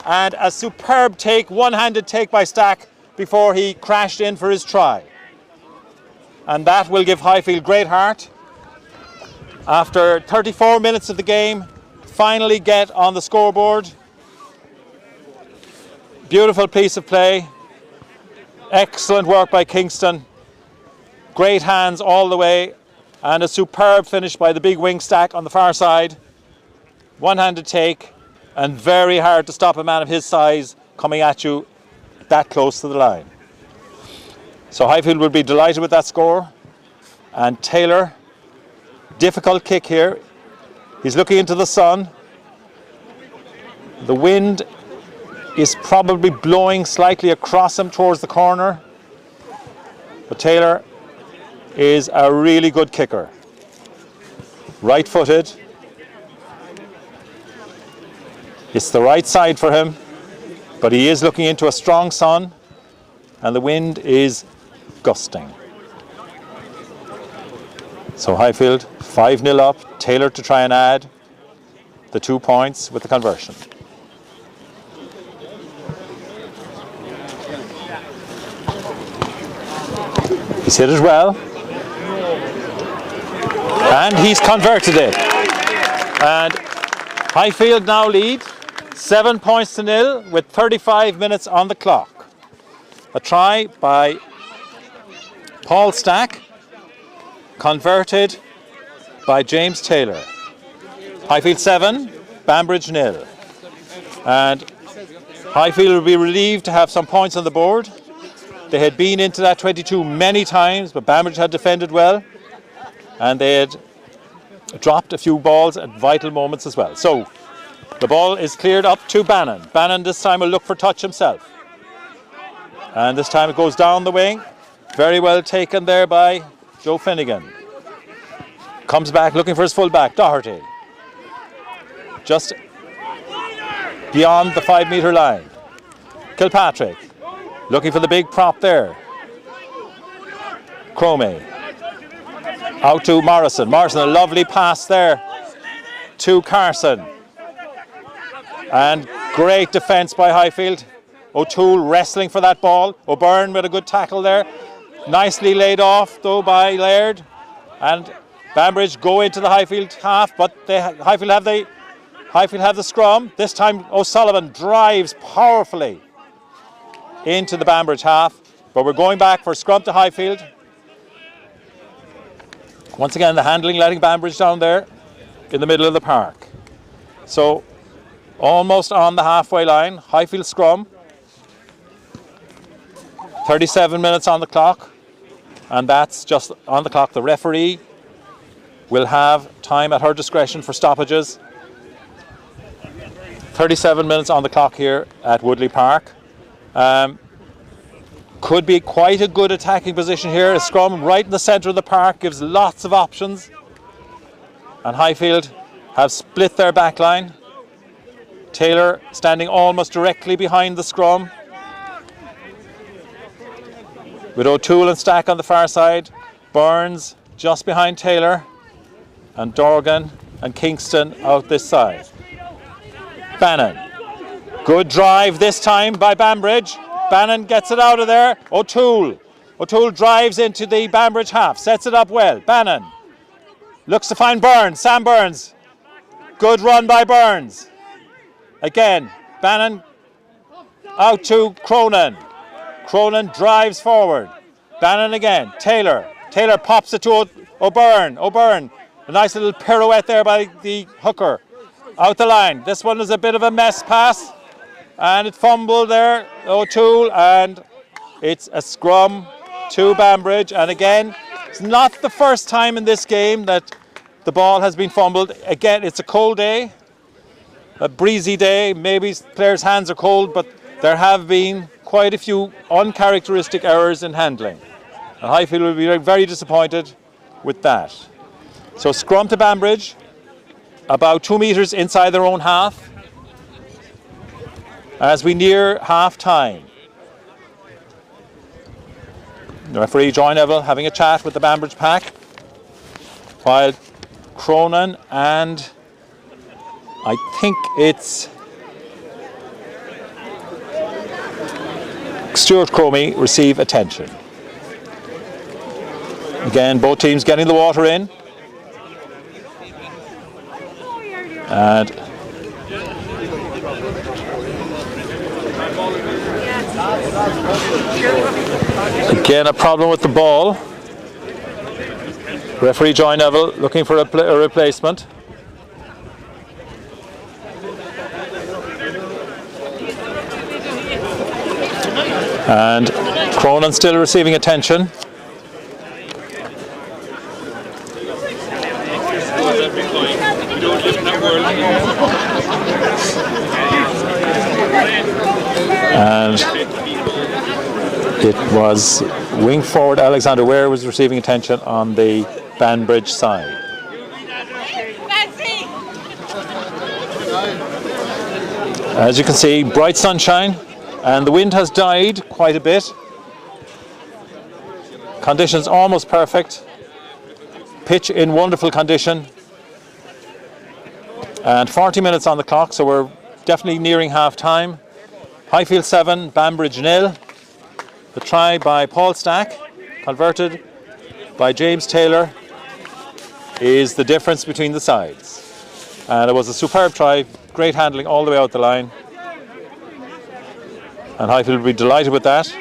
And a superb take, one-handed take by Stack before he crashed in for his try. And that will give Highfield great heart. After 34 minutes of the game, finally get on the scoreboard. Beautiful piece of play. Excellent work by Kingston. Great hands all the way. And a superb finish by the big wing Stack on the far side. One-handed take. And very hard to stop a man of his size coming at you that close to the line. So Highfield will be delighted with that score. And Taylor, difficult kick here. He's looking into the sun. The wind is probably blowing slightly across him towards the corner. But Taylor is a really good kicker. Right-footed. It's the right side for him, but he is looking into a strong sun, and the wind is gusting. So Highfield 5-0 up. Taylor to try and add the 2 points with the conversion. He's hit it well, and he's converted it. And Highfield now lead 7 points to 0 with 35 minutes on the clock. A try by Paul Stack, converted by James Taylor. Highfield 7, Banbridge 0. And Highfield will be relieved to have some points on the board. They had been into that 22 many times, but Banbridge had defended well, and they had dropped a few balls at vital moments as well. So the ball is cleared up to Bannon. Bannon this time will look for touch himself. And this time it goes down the wing. Very well taken there by Joe Finnegan. Comes back looking for his full-back, Doherty. Just beyond the 5-metre line. Kilpatrick looking for the big prop there. Cromie. Out to Morrison. Morrison, a lovely pass there to Carson. And great defence by Highfield. O'Toole wrestling for that ball. O'Byrne with a good tackle there. Nicely laid off though by Laird. And Banbridge go into the Highfield half, but Highfield have the scrum. This time O'Sullivan drives powerfully into the Banbridge half. But we're going back for scrum to Highfield. Once again, the handling letting Banbridge down there in the middle of the park. So almost on the halfway line, Highfield scrum. 37 minutes on the clock, and that's just on the clock. The referee will have time at her discretion for stoppages. 37 minutes on the clock here at Woodleigh Park. Could be quite a good attacking position here. A scrum right in the centre of the park gives lots of options. And Highfield have split their back line. Taylor standing almost directly behind the scrum, with O'Toole and Stack on the far side. Burns just behind Taylor, and Dorgan and Kingston out this side. Bannon. Good drive this time by Banbridge. Bannon gets it out of there. O'Toole. O'Toole drives into the Banbridge half. Sets it up well. Bannon looks to find Burns. Sam Burns. Good run by Burns. Again, Bannon out to Cronin. Cronin drives forward. Bannon again. Taylor. Taylor pops it to O'Byrne. O'Byrne. A nice little pirouette there by the hooker. Out the line. This one is a bit of a mess pass. And it fumbled there, O'Toole, and it's a scrum to Banbridge. And again, it's not the first time in this game that the ball has been fumbled. Again, it's a cold day, a breezy day. Maybe players' hands are cold, but there have been quite a few uncharacteristic errors in handling. And Highfield will be very disappointed with that. So scrum to Banbridge, about 2 metres inside their own half. As we near half time, The referee Joy Neville having a chat with the Banbridge pack, while Cronin and I think it's Stuart Cromie receive attention. Again, both teams getting the water in. And again, a problem with the ball. Referee Joy Neville looking for a replacement. And Cronin still receiving attention. And it was wing forward Alexander Ware was receiving attention on the Banbridge side. As you can see, bright sunshine, and the wind has died quite a bit. Conditions almost perfect. Pitch in wonderful condition. And 40 minutes on the clock, so we're definitely nearing half time. Highfield 7, Banbridge 0. The try by Paul Stack, converted by James Taylor, is the difference between the sides. And it was a superb try, great handling all the way out the line. And Highfield will be delighted with that.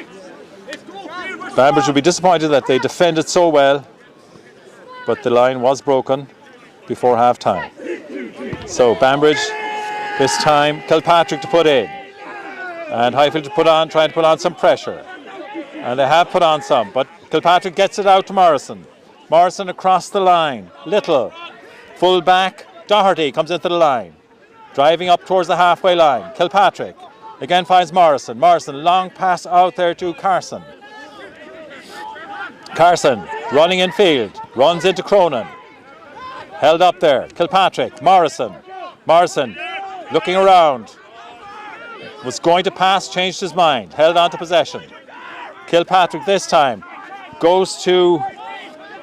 Banbridge will be disappointed that they defended so well, but the line was broken before half time. So Banbridge, this time Kilpatrick to put in. And Highfield to trying to put on some pressure. And they have put on some, but Kilpatrick gets it out to Morrison. Morrison across the line. Little. Full back. Doherty comes into the line. Driving up towards the halfway line. Kilpatrick again finds Morrison. Morrison, long pass out there to Carson. Carson running in field. Runs into Cronin. Held up there. Kilpatrick. Morrison. Morrison looking around. Was going to pass, changed his mind. Held on to possession. Kilpatrick this time goes to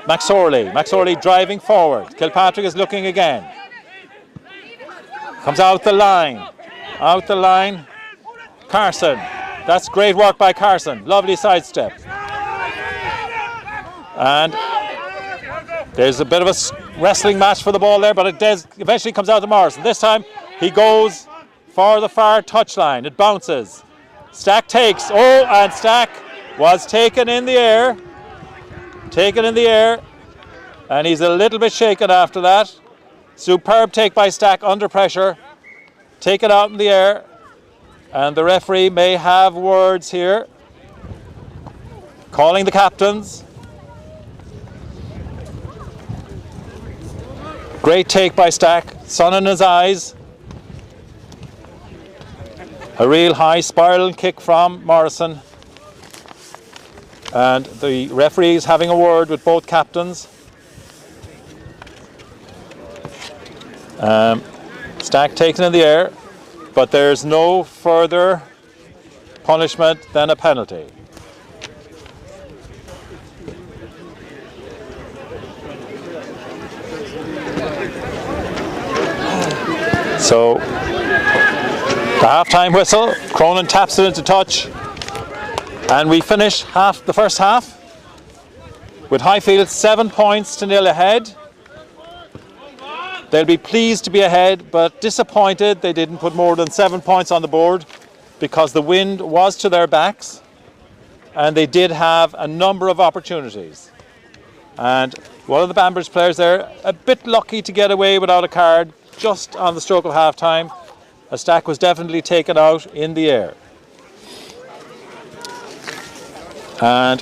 McSorley. McSorley driving forward. Kilpatrick is looking again. Comes out the line. Out the line. Carson. That's great work by Carson. Lovely sidestep. And there's a bit of a wrestling match for the ball there, but it eventually comes out to Morrison. This time he goes for the far touchline. It bounces. Stack takes. Oh, and Stack was taken in the air. Taken in the air. And he's a little bit shaken after that. Superb take by Stack under pressure. Take it out in the air. And the referee may have words here. Calling the captains. Great take by Stack. Sun in his eyes. A real high spiral kick from Morrison. And the referee is having a word with both captains. Stack taken in the air, but there's no further punishment than a penalty. So the half-time whistle, Cronin taps it into touch, and we finish the first half with Highfield 7 points to 0 ahead. They'll be pleased to be ahead, but disappointed they didn't put more than 7 points on the board because the wind was to their backs and they did have a number of opportunities. And one of the Banbridge players there, a bit lucky to get away without a card just on the stroke of half-time. A Stack was definitely taken out in the air. And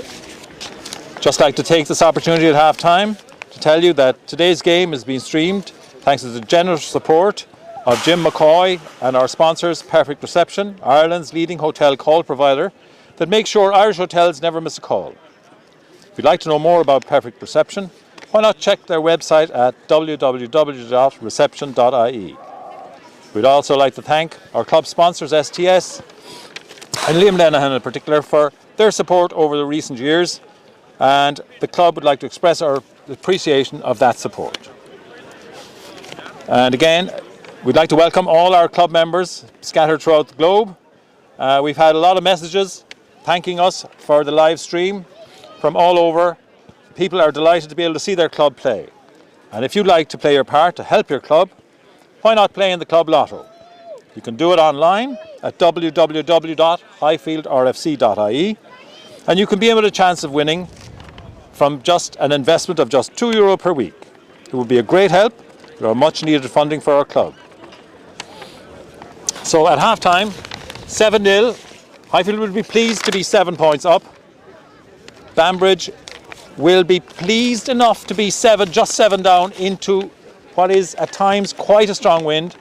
just like to take this opportunity at half-time to tell you that today's game is being streamed thanks to the generous support of Jim McCoy and our sponsors, Perfect Reception, Ireland's leading hotel call provider that makes sure Irish hotels never miss a call. If you'd like to know more about Perfect Reception, why not check their website at www.reception.ie. We'd also like to thank our club sponsors, STS, and Liam Lenihan in particular, for their support over the recent years. and the club would like to express our appreciation of that support. And again, we'd like to welcome all our club members scattered throughout the globe. We've had a lot of messages thanking us for the live stream from all over. People are delighted to be able to see their club play. And if you'd like to play your part to help your club, why not play in the club lotto? You can do it online at www.highfieldrfc.ie, and you can be able to a chance of winning from just an investment of just €2 per week. It would be a great help for our much needed funding for our club. So at half time, 7-0, Highfield will be pleased to be 7 points up. Banbridge will be pleased enough to be just seven down into what is at times quite a strong wind.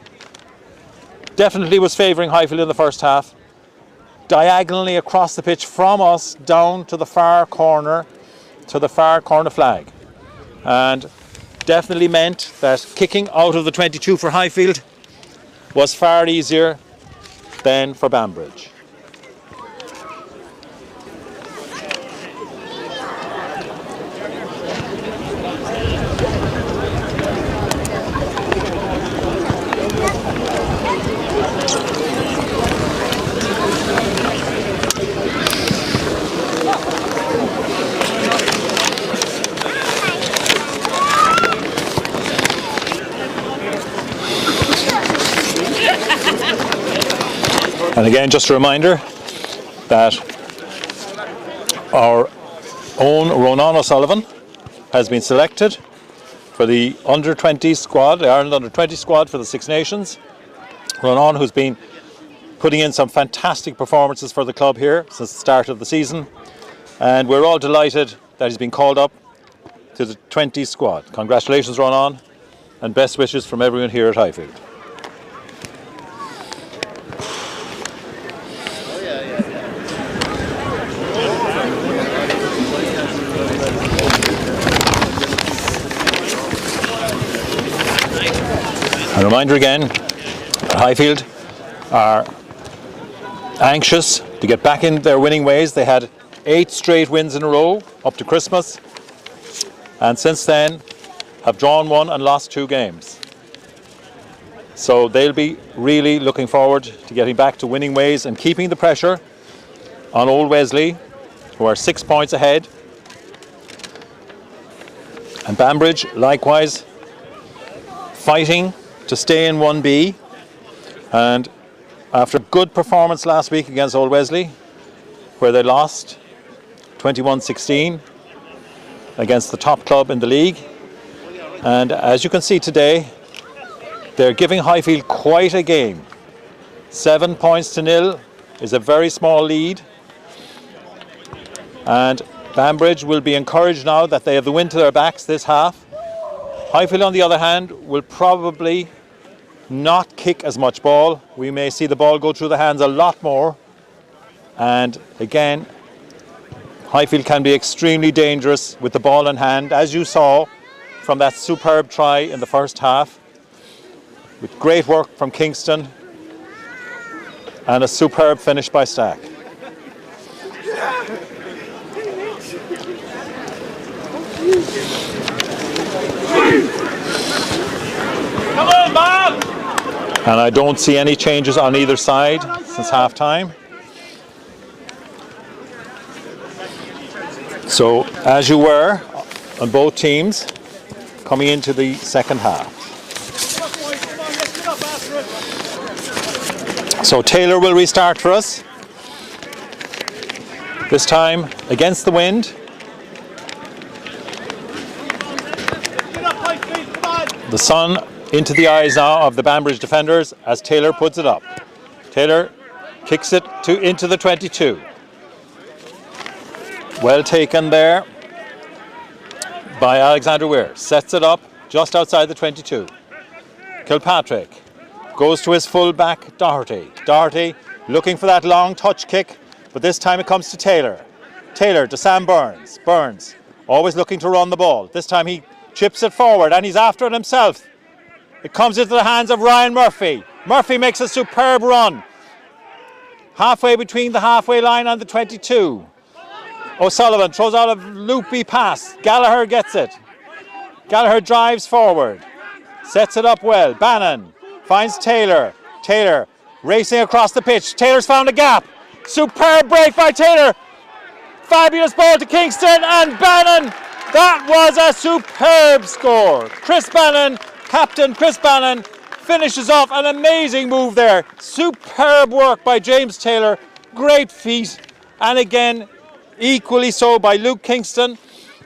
Definitely was favouring Highfield in the first half. Diagonally across the pitch from us down to the far corner flag. And definitely meant that kicking out of the 22 for Highfield was far easier than for Banbridge. And again, just a reminder that our own Ronan O'Sullivan has been selected for the under-20 squad, the Ireland under-20 squad for the Six Nations. Ronan, who's been putting in some fantastic performances for the club here since the start of the season. And we're all delighted that he's been called up to the 20 squad. Congratulations, Ronan, and best wishes from everyone here at Highfield. A reminder again, Highfield are anxious to get back in their winning ways. They had 8 straight wins in a row up to Christmas, and since then have drawn 1 and lost 2 games. So they'll be really looking forward to getting back to winning ways and keeping the pressure on Old Wesley, who are 6 points ahead. And Banbridge, likewise, fighting to stay in 1B, and after a good performance last week against Old Wesley, where they lost 21-16 against the top club in the league, and as you can see today, they're giving Highfield quite a game. 7 points to 0 is a very small lead, and Banbridge will be encouraged now that they have the wind to their backs this half. Highfield, on the other hand, will probably not kick as much ball. We may see the ball go through the hands a lot more, and again, Highfield can be extremely dangerous with the ball in hand, as you saw from that superb try in the first half, with great work from Kingston and a superb finish by Stack. Come on, Bob! And I don't see any changes on either side since half time. So, as you were on both teams coming into the second half. So Taylor will restart for us. This time against the wind. The sun into the eyes now of the Banbridge defenders as Taylor puts it up. Taylor kicks it into the 22. Well taken there by Alexander Weir. Sets it up just outside the 22. Kilpatrick goes to his full-back Doherty. Doherty looking for that long touch kick, but this time it comes to Taylor. Taylor to Sam Burns. Burns always looking to run the ball. This time he chips it forward and he's after it himself. It comes into the hands of Ryan Murphy. Murphy makes a superb run. Halfway between the halfway line and the 22. O'Sullivan throws out a loopy pass. Gallagher gets it. Gallagher drives forward. Sets it up well. Bannon finds Taylor. Taylor racing across the pitch. Taylor's found a gap. Superb break by Taylor. Fabulous ball to Kingston and Bannon. That was a superb score. Chris Bannon, Captain Chris Bannon, finishes off an amazing move there. Superb work by James Taylor. Great feat. And again, equally so by Luke Kingston.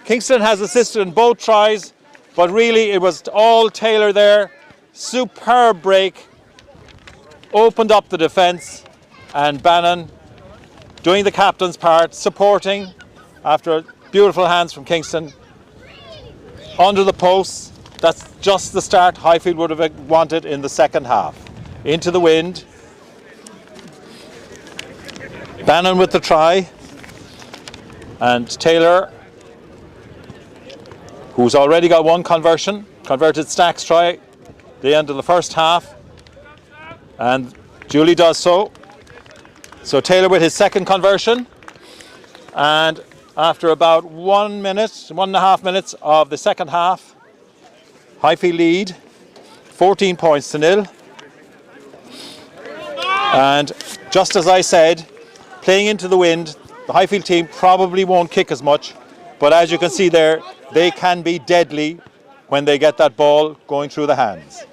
Kingston has assisted in both tries, but really it was all Taylor there. Superb break. Opened up the defence, and Bannon doing the captain's part, supporting after beautiful hands from Kingston. Under the posts, that's just the start Highfield would have wanted in the second half. Into the wind. Bannon with the try. And Taylor, who's already got one conversion, converted Stack's try the end of the first half. And Julie does so. So Taylor with his second conversion. And after about 1 minute, 1.5 minutes of the second half, Highfield lead 14 points to 0. And just as I said, playing into the wind, the Highfield team probably won't kick as much, but as you can see there, they can be deadly when they get that ball going through the hands.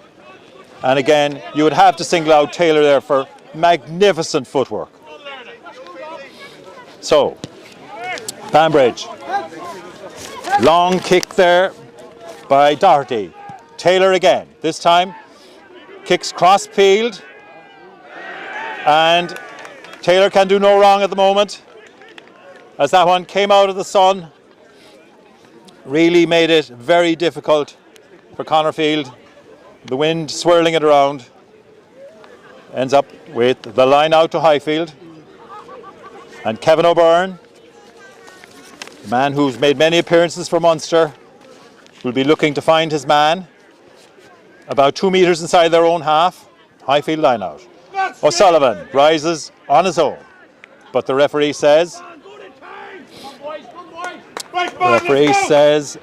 And again, you would have to single out Taylor there for magnificent footwork. So, Banbridge. Long kick there by Doherty. Taylor again. This time, kicks cross-field. And Taylor can do no wrong at the moment, as that one came out of the sun. Really made it very difficult for Connorfield. The wind swirling it around. Ends up with the line out to Highfield. And Kevin O'Byrne, the man who's made many appearances for Munster, will be looking to find his man. About 2 metres inside their own half. Highfield line out. O'Sullivan rises on his own, but the referee says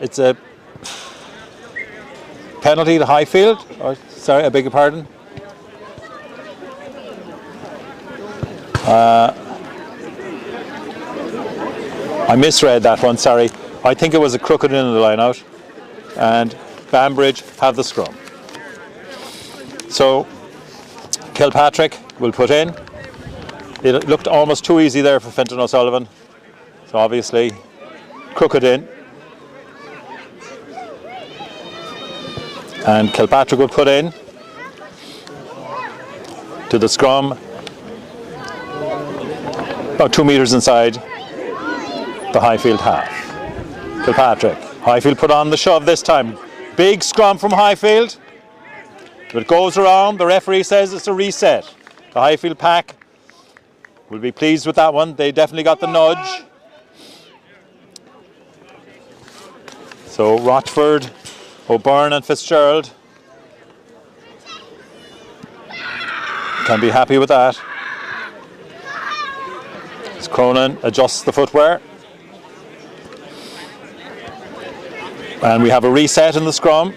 it's a penalty to Highfield. Or, sorry, I beg your pardon. I misread that one, sorry. I think it was a crooked in the line out, and Banbridge have the scrum. So Kilpatrick will put in. It looked almost too easy there for Fintan O'Sullivan. So obviously, crooked in. And Kilpatrick will put in to the scrum, about 2 metres inside the Highfield half. Kilpatrick. Highfield put on the shove this time. Big scrum from Highfield. It goes around, the referee says it's a reset. The Highfield pack will be pleased with that one. They definitely got the nudge. So Rochford, O'Byrne and Fitzgerald can be happy with that. As Cronin adjusts the footwear. And we have a reset in the scrum.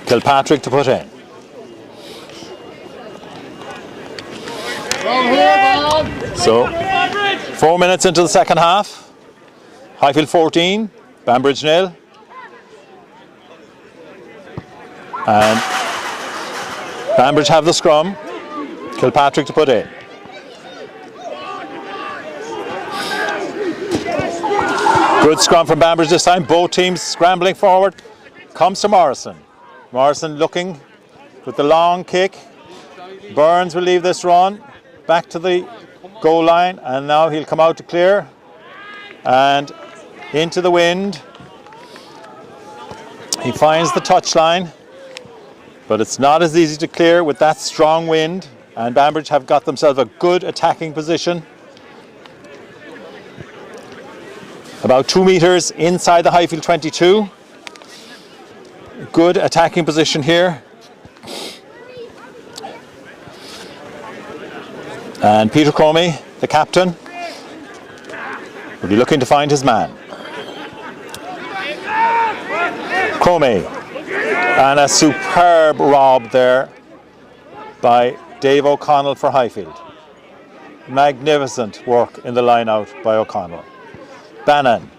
Kilpatrick to put in. So, 4 minutes into the second half. Highfield 14, Banbridge 0. And Banbridge have the scrum. Kilpatrick to put in. Good scrum from Banbridge this time. Both teams scrambling forward. Comes to Morrison. Morrison looking with the long kick. Burns will leave this run back to the goal line, and now he'll come out to clear and into the wind. He finds the touchline, but it's not as easy to clear with that strong wind, and Banbridge have got themselves a good attacking position. About 2 metres inside the Highfield 22. Good attacking position here. And Peter Cromie, the captain, will be looking to find his man. Cromie. And a superb rob there by Dave O'Connell for Highfield. Magnificent work in the line out by O'Connell. Bannon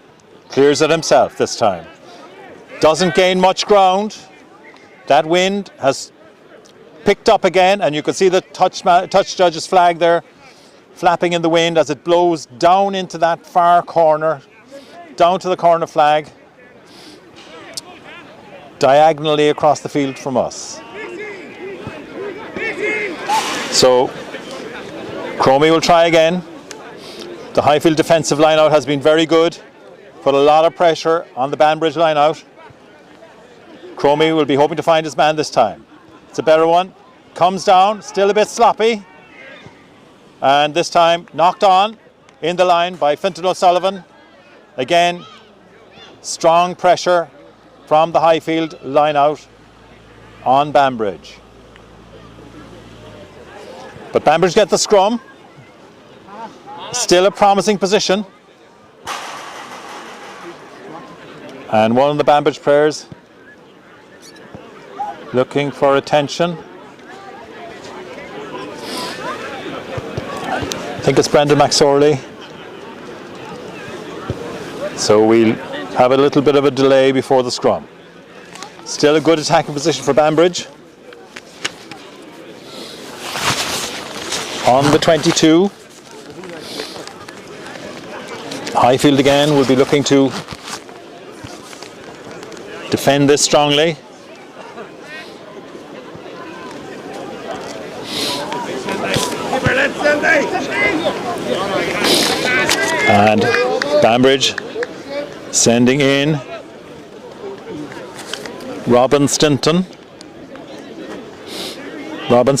clears it himself this time. Doesn't gain much ground. That wind has picked up again, and you can see the touch judge's flag there flapping in the wind as it blows down into that far corner, down to the corner flag, diagonally across the field from us. So Cromie will try again. The Highfield defensive line out has been very good. Put a lot of pressure on the Banbridge line out. Cromie will be hoping to find his man this time. It's a better one. Comes down, still a bit sloppy. And this time knocked on in the line by Fintan O'Sullivan. Again, strong pressure from the Highfield line out on Banbridge. But Banbridge get the scrum. Still a promising position. And one of the Banbridge players looking for attention. I think it's Brendan McSorley. So we'll have a little bit of a delay before the scrum. Still a good attacking position for Banbridge. On the 22. Highfield again will be looking to defend this strongly. And Banbridge sending in Robin Sinton, number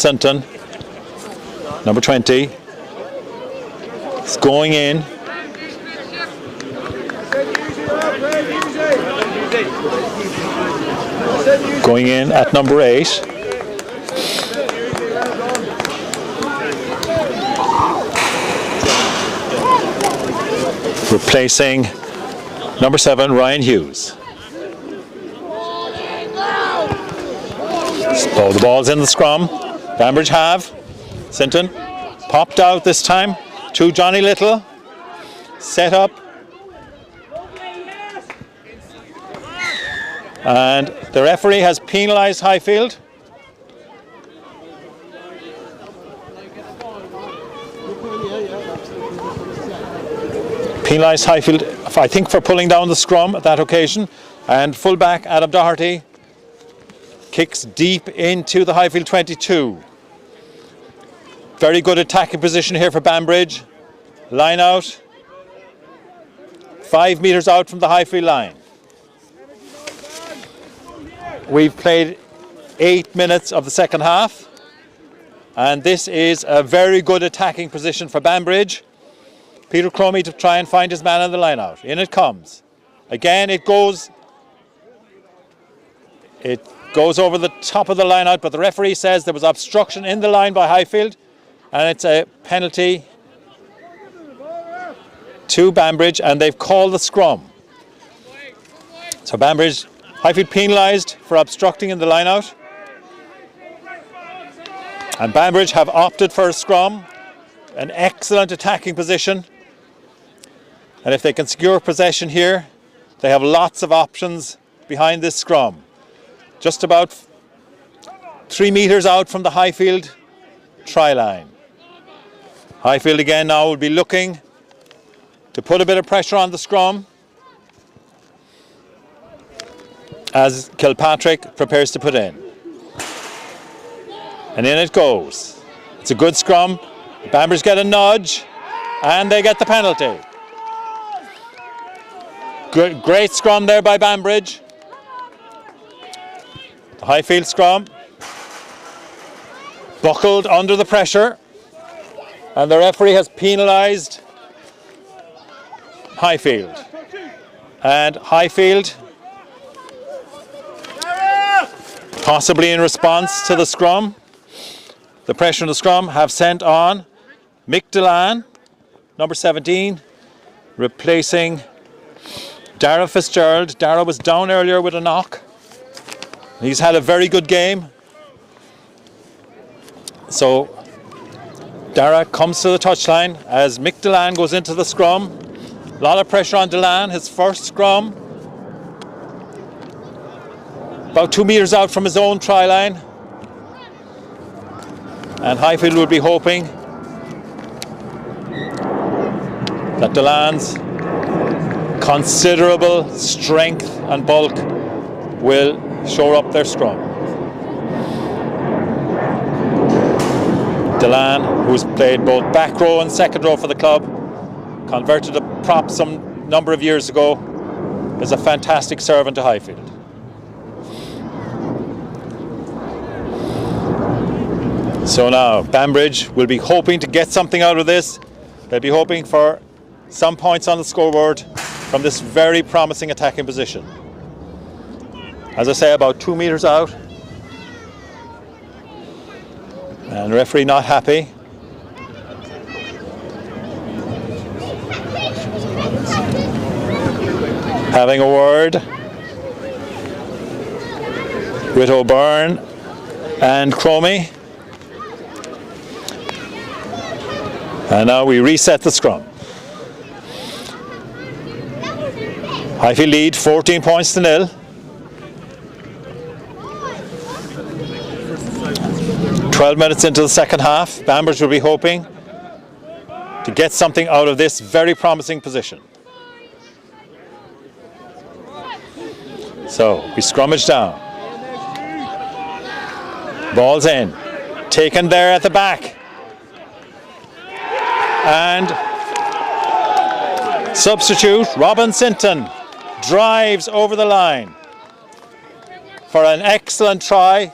20. It's going in. Going in at number 8. Replacing number 7, Ryan Hughes. So the ball's in the scrum. Banbridge have. Sinton popped out this time to Johnny Little. Set up. And the referee has penalised Highfield. Penalised Highfield, I think, for pulling down the scrum at that occasion. And fullback Adam Doherty kicks deep into the Highfield 22. Very good attacking position here for Banbridge. Line out. 5 metres out from the Highfield line. We've played 8 minutes of the second half. And this is a very good attacking position for Banbridge. Peter Cromie to try and find his man on the line out. In it comes. Again, it goes over the top of the line out, but the referee says there was obstruction in the line by Highfield, and it's a penalty to Banbridge, and they've called the scrum. So Highfield penalised for obstructing in the line out. And Banbridge have opted for a scrum. An excellent attacking position. And if they can secure possession here, they have lots of options behind this scrum. Just about 3 metres out from the Highfield try line. Highfield again now will be looking to put a bit of pressure on the scrum as Kilpatrick prepares to put in. And in it goes. It's a good scrum. Banbridge get a nudge and they get the penalty. Great scrum there by Banbridge. The Highfield scrum buckled under the pressure, and the referee has penalised Highfield. And Highfield, possibly in response to the scrum, the pressure in the scrum, have sent on Mick Delan, number 17, replacing Dara Fitzgerald. Dara was down earlier with a knock. He's had a very good game. So Dara comes to the touchline as Mick Delan goes into the scrum. A lot of pressure on Delan, his first scrum. About 2 metres out from his own try line. And Highfield will be hoping that Delan's considerable strength and bulk will shore up their scrum. Delan, who's played both back row and second row for the club, converted a prop some number of years ago, is a fantastic servant to Highfield. So now Banbridge will be hoping to get something out of this. They'll be hoping for some points on the scoreboard from this very promising attacking position. As I say, about 2 metres out. And referee not happy. Having a word with O'Byrne and Cromie. And now we reset the scrum. Highfield lead 14 points to 0. 12 minutes into the second half. Banbridge will be hoping to get something out of this very promising position. So we scrummage down. Ball's in. Taken there at the back. And substitute Robin Sinton drives over the line for an excellent try.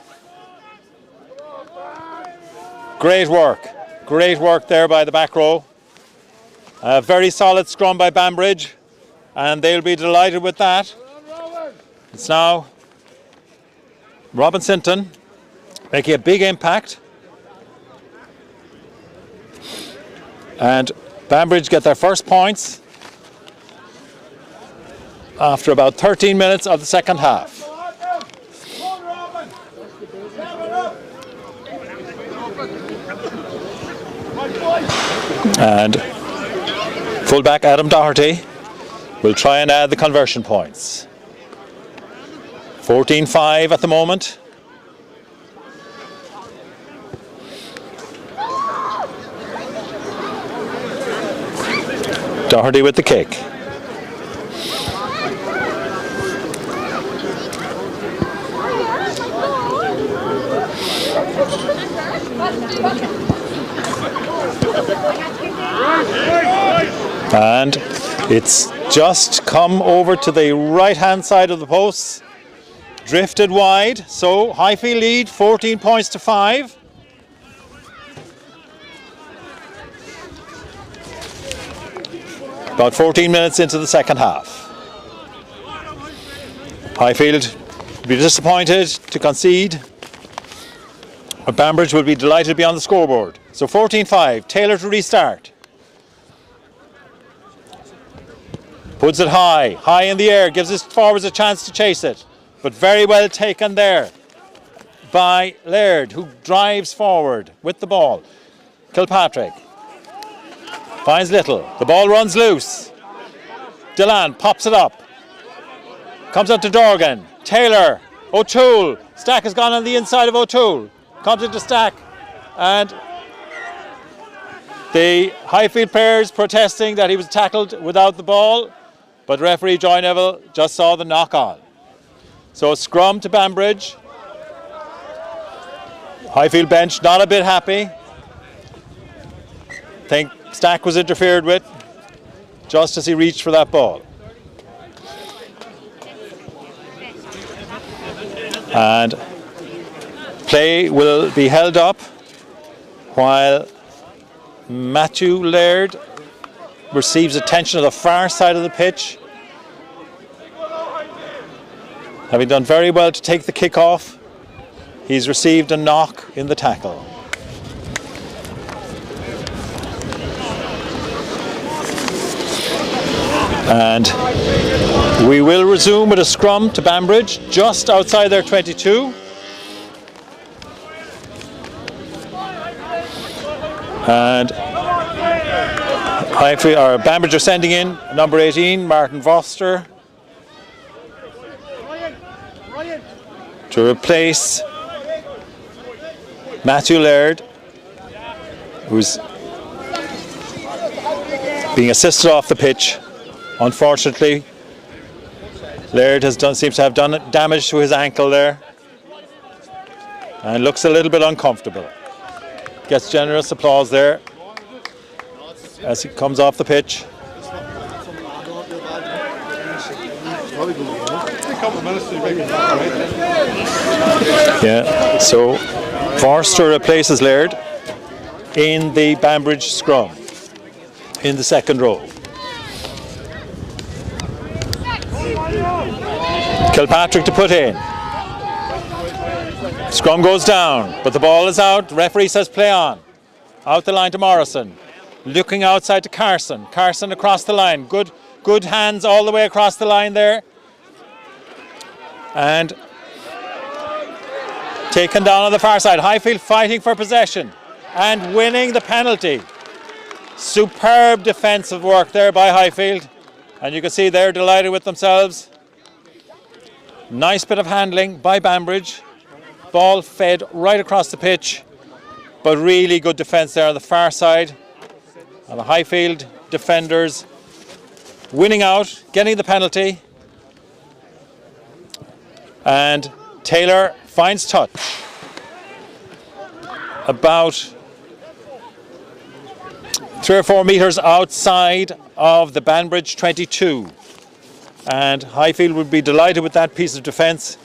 Great work there by the back row. A very solid scrum by Banbridge, and they'll be delighted with that. It's now Robin Sinton making a big impact. And Banbridge get their first points after about 13 minutes of the second half. And fullback Adam Doherty will try and add the conversion points. 14-5 at the moment. Doherty with the kick. And it's just come over to the right hand side of the posts, drifted wide. So Highfield lead 14 points to 5. About 14 minutes into the second half. Highfield will be disappointed to concede, but Banbridge will be delighted to be on the scoreboard. So 14-5, Taylor to restart. Puts it high in the air, gives his forwards a chance to chase it, but very well taken there by Laird, who drives forward with the ball. Kilpatrick finds Little. The ball runs loose. Delan pops it up. Comes up to Dorgan. Taylor. O'Toole. Stack has gone on the inside of O'Toole. Comes into Stack. And the Highfield players protesting that he was tackled without the ball. But referee Joy Neville just saw the knock on. So scrum to Banbridge. Highfield bench not a bit happy. Think Stack was interfered with just as he reached for that ball. And play will be held up while Matthew Laird receives attention on the far side of the pitch. Having done very well to take the kick off, he's received a knock in the tackle. And we will resume with a scrum to Banbridge just outside their 22. And Banbridge are sending in number 18, Martin Foster, to replace Matthew Laird, who's being assisted off the pitch. Unfortunately, Laird seems to have done damage to his ankle there and looks a little bit uncomfortable. Gets generous applause there as he comes off the pitch. Yeah, so Forster replaces Laird in the Banbridge scrum in the second row. Kilpatrick to put in. Scrum goes down, but the ball is out. Referee says play on. Out the line to Morrison. Looking outside to Carson. Carson across the line. Good hands all the way across the line there. And taken down on the far side. Highfield fighting for possession and winning the penalty. Superb defensive work there by Highfield. And you can see they're delighted with themselves. Nice bit of handling by Banbridge. Ball fed right across the pitch. But really good defence there on the far side. And the Highfield defenders winning out, getting the penalty. And Taylor finds touch. About 3 or 4 metres outside of the Banbridge 22. And Highfield would be delighted with that piece of defence.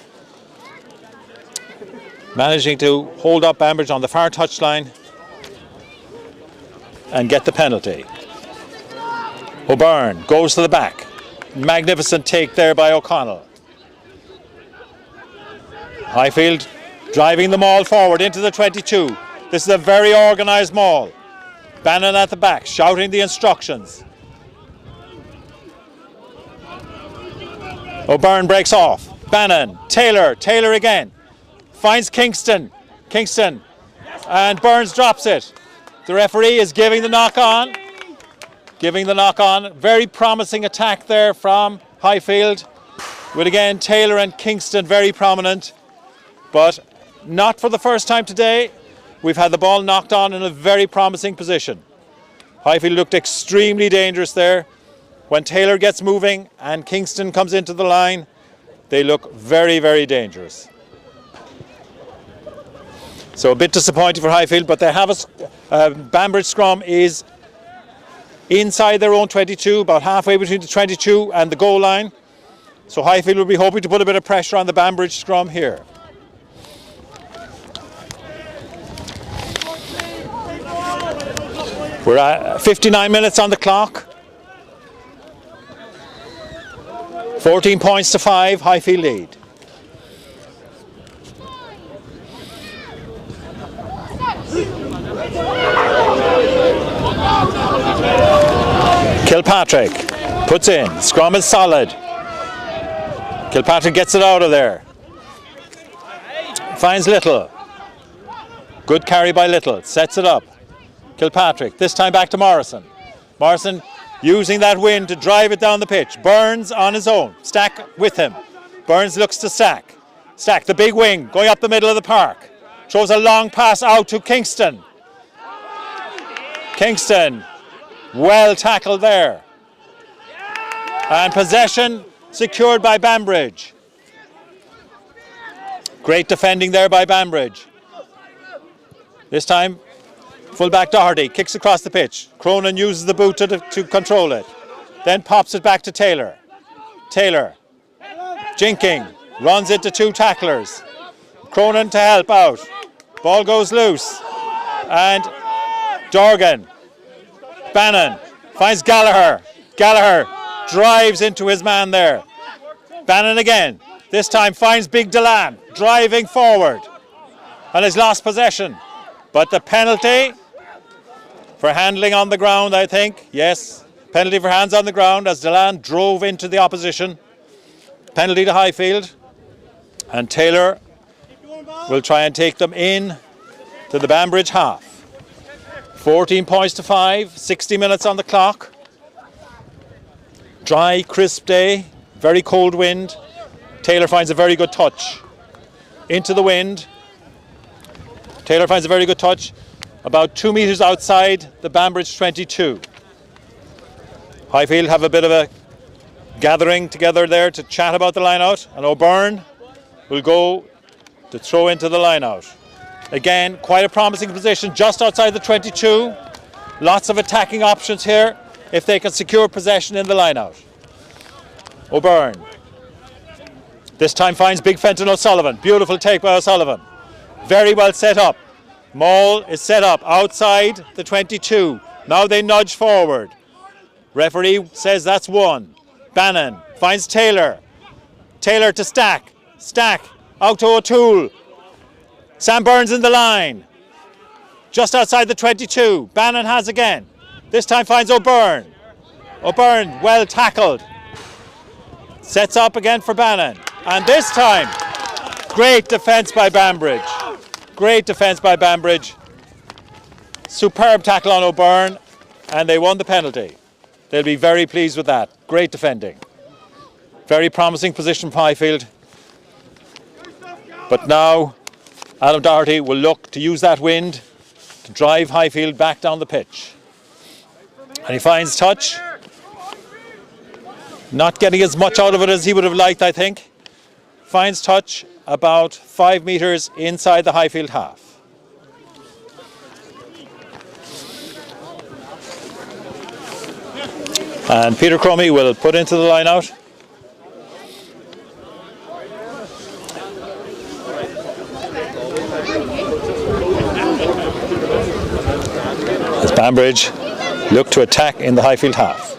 Managing to hold up Banbridge on the far touchline and get the penalty. O'Byrne goes to the back. Magnificent take there by O'Connell. Highfield driving the maul forward into the 22. This is a very organised maul. Bannon at the back, shouting the instructions. O'Byrne breaks off. Bannon, Taylor again. Finds Kingston, and Burns drops it. The referee is giving the knock on. Very promising attack there from Highfield. With again Taylor and Kingston very prominent. But not for the first time today. We've had the ball knocked on in a very promising position. Highfield looked extremely dangerous there. When Taylor gets moving and Kingston comes into the line, they look very, very dangerous. So a bit disappointing for Highfield, but they have Banbridge scrum is inside their own 22, about halfway between the 22 and the goal line. So Highfield will be hoping to put a bit of pressure on the Banbridge scrum here. We're at 59 minutes on the clock. 14 points to 5, Highfield lead. Kilpatrick puts in. Scrum is solid. Kilpatrick gets it out of there. Finds Little. Good carry by Little. Sets it up. Kilpatrick. This time back to Morrison. Morrison using that wind to drive it down the pitch. Burns on his own. Stack with him. Burns looks to Stack. Stack, the big wing, going up the middle of the park. Throws a long pass out to Kingston. Kingston, well tackled there. And possession secured by Banbridge. Great defending there by Banbridge. This time, fullback Doherty kicks across the pitch. Cronin uses the boot to control it. Then pops it back to Taylor. Taylor, jinking, runs into 2 tacklers. Cronin to help out. Ball goes loose. And Dorgan. Bannon finds Gallagher. Gallagher drives into his man there. Bannon again. This time finds Big Delan driving forward. And has lost possession. But the penalty for handling on the ground, I think. Yes, Penalty for hands on the ground as Delan drove into the opposition. Penalty to Highfield. And Taylor will try and take them in to the Banbridge half. 14 points to 5, 60 minutes on the clock. Dry, crisp day, very cold wind. Taylor finds a very good touch. Into the wind. Taylor finds a very good touch. About 2 metres outside the Banbridge 22. Highfield have a bit of a gathering together there to chat about the line-out, and O'Byrne will go to throw into the line-out. Again, quite a promising position just outside the 22. Lots of attacking options here if they can secure possession in the line-out. O'Byrne. This time finds Big Fenton O'Sullivan. Beautiful take by O'Sullivan. Very well set up. Maul is set up outside the 22. Now they nudge forward. Referee says that's one. Bannon finds Taylor. Taylor to Stack. Stack out to O'Toole. Sam Burns in the line. Just outside the 22. Bannon has again. This time finds O'Byrne. O'Byrne well tackled. Sets up again for Bannon. And this time, great defence by Banbridge. Great defence by Banbridge. Superb tackle on O'Byrne, and they won the penalty. They'll be very pleased with that. Great defending. Very promising position for Highfield. But now, Adam Doherty will look to use that wind to drive Highfield back down the pitch. And he finds touch. Not getting as much out of it as he would have liked, I think. Finds touch about 5 metres inside the Highfield half. And Peter Crummy will put into the line out. As Banbridge look to attack in the Highfield half.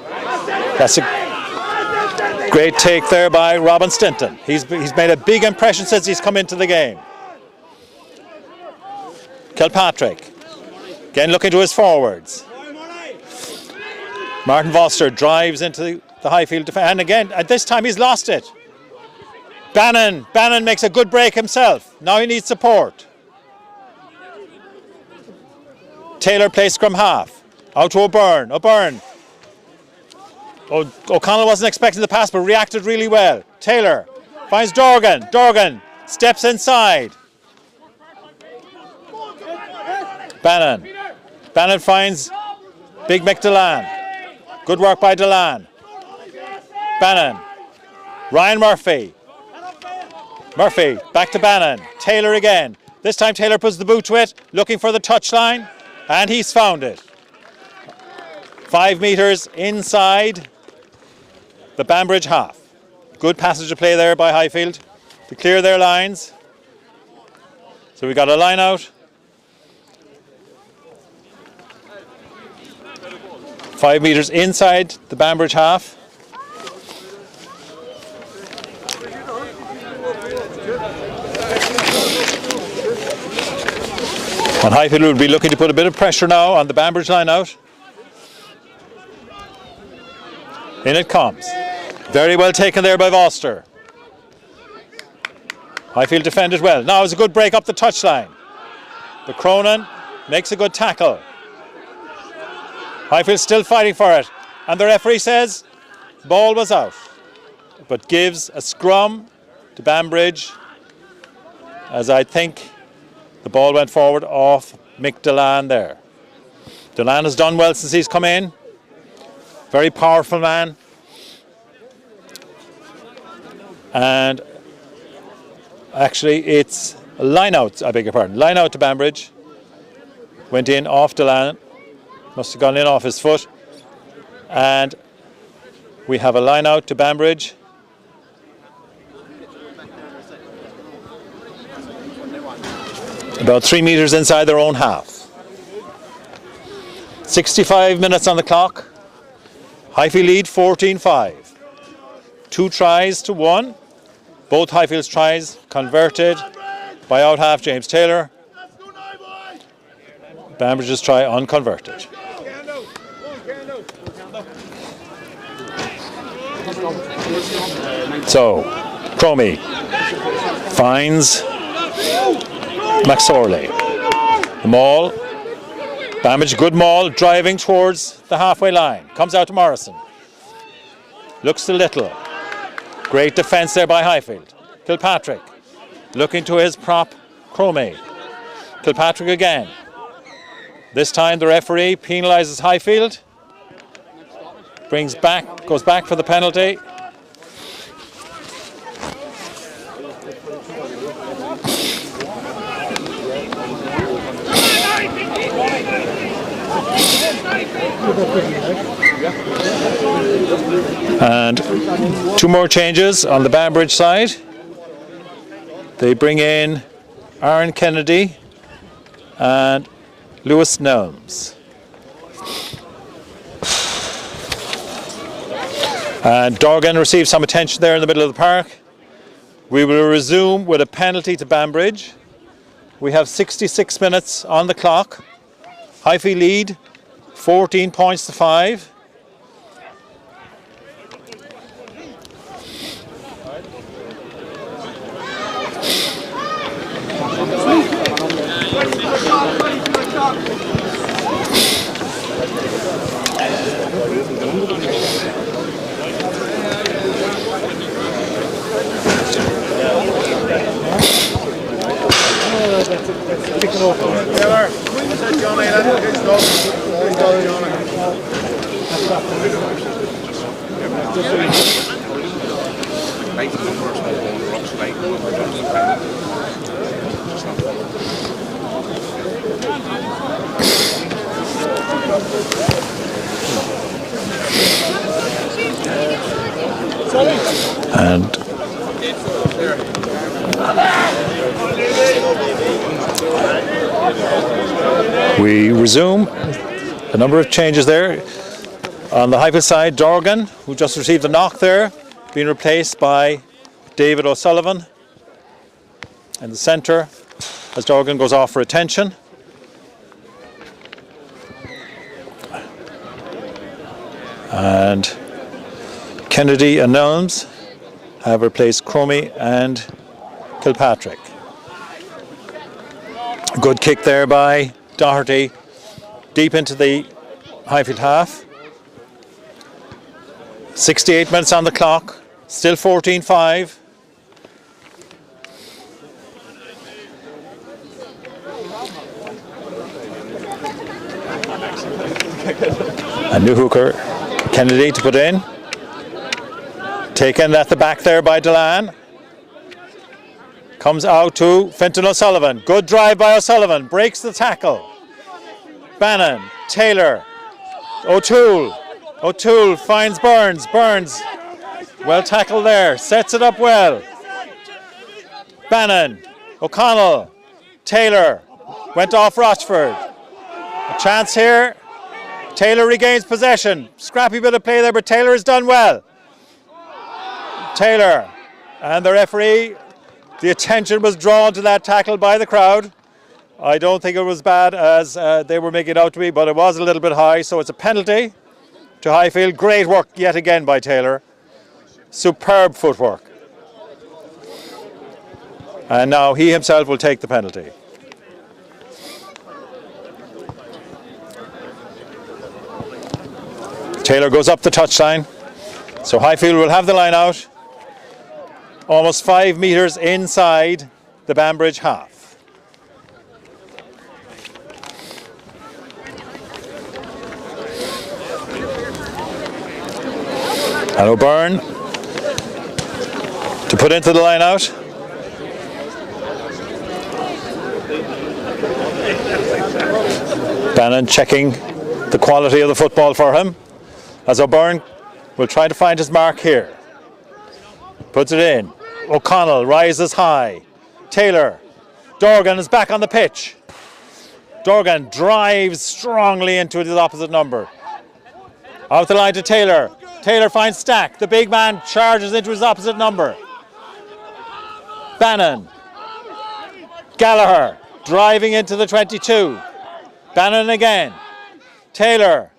That's a great take there by Robin Stinton. He's made a big impression since he's come into the game. Kilpatrick, again looking to his forwards. Martin Foster drives into the Highfield defence, and again, at this time he's lost it. Bannon makes a good break himself. Now he needs support. Taylor plays scrum half. Out to O'Byrne. O'Connell wasn't expecting the pass, but reacted really well. Taylor finds Dorgan. Dorgan steps inside. Bannon finds Big Mick Delan. Good work by Delan. Bannon. Ryan Murphy. Murphy back to Bannon. Taylor again. This time Taylor puts the boot to it, looking for the touchline, and he's found it. 5 metres inside the Banbridge half. Good passage of play there by Highfield to clear their lines. So we got a line out. 5 metres inside the Banbridge half. And Highfield will be looking to put a bit of pressure now on the Banbridge line out. In it comes. Very well taken there by Foster. Highfield defended well. Now it's a good break up the touchline. But Cronin makes a good tackle. Highfield still fighting for it. And the referee says ball was out. But gives a scrum to Banbridge, as I think the ball went forward off Mick Delan there. Delan has done well since he's come in. Very powerful man. And actually it's a line out, I beg your pardon. Line out to Banbridge. Went in off Delan. Must have gone in off his foot. And we have a line out to Banbridge. About 3 metres inside their own half. 65 minutes on the clock. Highfield lead 14-5. 2 tries to 1. Both Highfield's tries converted by out half James Taylor. Banbridge's try unconverted. So, Cromie finds McSorley. The maul. Banbridge, good maul, driving towards the halfway line. Comes out to Morrison. Looks to Little. Great defence there by Highfield. Kilpatrick looking to his prop, Cromie. Kilpatrick again. This time the referee penalises Highfield. Goes back for the penalty. And two more changes on the Banbridge side. They bring in Aaron Kennedy and Lewis Nelms. And Dorgan receives some attention there in the middle of the park. We will resume with a penalty to Banbridge. We have 66 minutes on the clock. Highfield lead 14 points to 5. And we resume. A number of changes there. On the Highfield side, Dorgan, who just received a knock there, being replaced by David O'Sullivan. In the centre, as Dorgan goes off for attention. And Kennedy and Nelms have replaced Cromie and Kilpatrick. Good kick there by Doherty, deep into the Highfield half. 68 minutes on the clock, still 14-5. A new hooker, Kennedy to put in. Taken at the back there by Delan. Comes out to Fintan O'Sullivan. Good drive by O'Sullivan. Breaks the tackle. Bannon, Taylor, O'Toole. O'Toole finds Burns. Burns, well tackled there. Sets it up well. Bannon, O'Connell, Taylor. Went off Rochford. A chance here. Taylor regains possession. Scrappy bit of play there, but Taylor has done well. Taylor and the referee, the attention was drawn to that tackle by the crowd. I don't think it was bad as they were making it out to be, but it was a little bit high, so it's a penalty to Highfield. Great work yet again by Taylor. Superb footwork. And now he himself will take the penalty. Taylor goes up the touchline. So Highfield will have the line out. Almost 5 metres inside the Banbridge half. And O'Byrne to put into the line out. Bannon checking the quality of the football for him, as O'Byrne will try to find his mark here. Puts it in. O'Connell rises high. Taylor. Dorgan is back on the pitch. Dorgan drives strongly into his opposite number. Out the line to Taylor. Taylor finds Stack. The big man charges into his opposite number. Bannon. Gallagher driving into the 22. Bannon again. Taylor.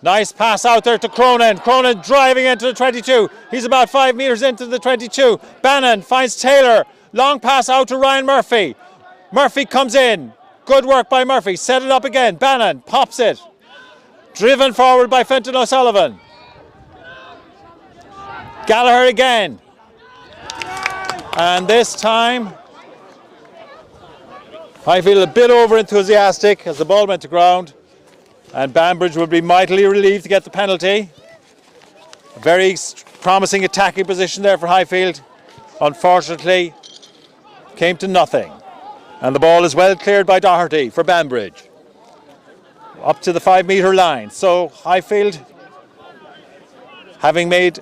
Nice pass out there to Cronin. Cronin driving into the 22. He's about 5 metres into the 22. Bannon finds Taylor. Long pass out to Ryan Murphy. Murphy comes in. Good work by Murphy. Set it up again. Bannon pops it. Driven forward by Fenton O'Sullivan. Gallagher again. And this time, Highfield a bit over enthusiastic as the ball went to ground. And Banbridge would be mightily relieved to get the penalty. A very promising attacking position there for Highfield. Unfortunately, came to nothing. And the ball is well cleared by Doherty for Banbridge. Up to the 5 metre line. So Highfield, having made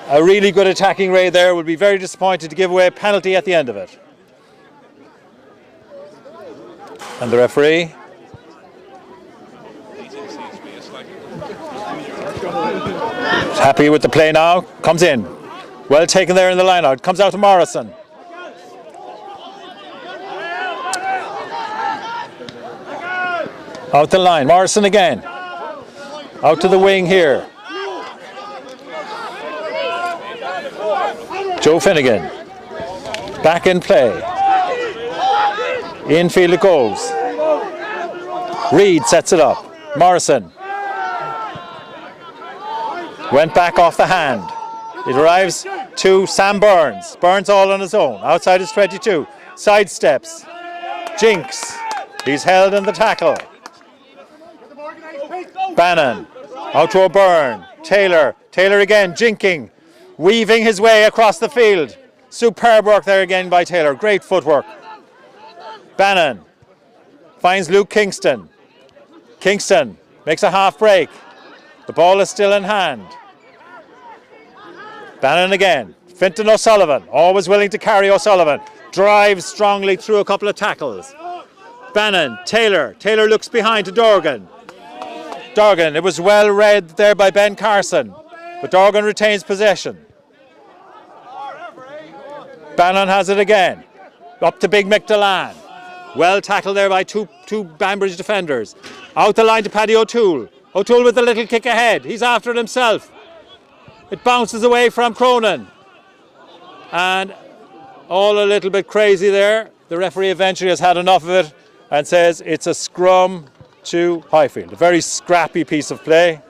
a really good attacking raid there, will be very disappointed to give away a penalty at the end of it. And the referee is happy with the play now. Comes in. Well taken there in the line out. Comes out to Morrison. Out the line. Morrison again. Out to the wing here. Joe Finnegan. Back in play. Infield it goes. Reid sets it up. Morrison. Went back off the hand. It arrives to Sam Burns. Burns all on his own. Outside his 22. Sidesteps. Jinks. He's held in the tackle. Bannon. Out to O'Byrne. Taylor. Taylor again. Jinking. Weaving his way across the field. Superb work there again by Taylor. Great footwork. Bannon finds Luke Kingston. Kingston makes a half break. The ball is still in hand. Bannon again. Finton O'Sullivan, always willing to carry O'Sullivan. Drives strongly through a couple of tackles. Bannon, Taylor. Taylor looks behind to Dorgan. Dorgan, it was well read there by Ben Carson. But Dorgan retains possession. Bannon has it again. Up to Big Mick Delan. Well tackled there by two Banbridge defenders. Out the line to Paddy O'Toole. O'Toole with a little kick ahead. He's after it himself. It bounces away from Cronin. And all a little bit crazy there. The referee eventually has had enough of it and says it's a scrum to Highfield. A very scrappy piece of play.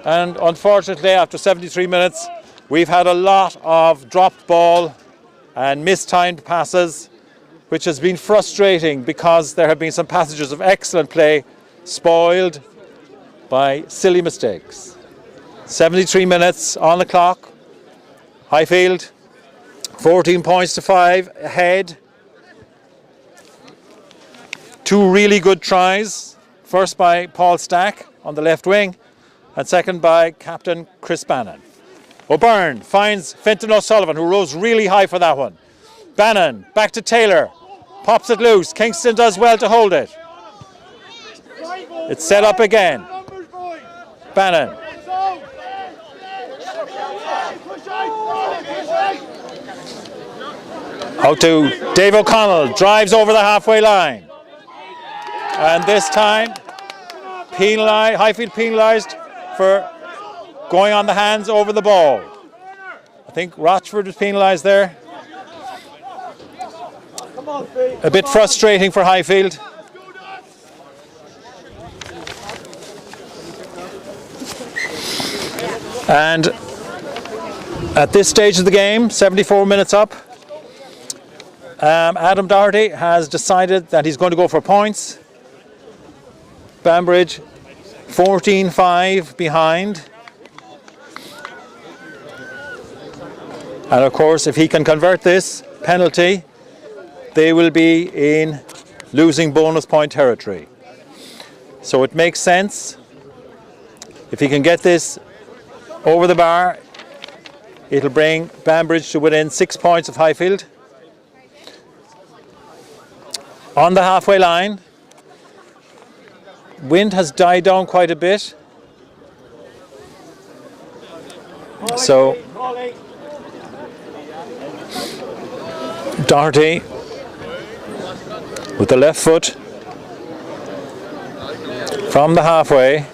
And unfortunately, after 73 minutes, we've had a lot of dropped ball and mistimed passes, which has been frustrating because there have been some passages of excellent play spoiled by silly mistakes. 73 minutes on the clock. Highfield 14 points to 5 ahead. Two really good tries. First by Paul Stack on the left wing, and second by captain Chris Bannon. O'Byrne finds Finton O'Sullivan, who rose really high for that one. Bannon back to Taylor. Pops it loose. Kingston does well to hold it. It's set up again. Bannon. Out to Dave O'Connell. Drives over the halfway line. And this time, Highfield penalised for going on the hands over the ball. I think Rochford was penalised there. A bit frustrating for Highfield. And at this stage of the game, 74 minutes up, Adam Doherty has decided that he's going to go for points. Banbridge 14-5 behind. And of course, if he can convert this penalty, they will be in losing bonus point territory. So it makes sense. If he can get this over the bar, it'll bring Banbridge to within 6 points of Highfield. On the halfway line, wind has died down quite a bit. So Doherty with the left foot from the halfway,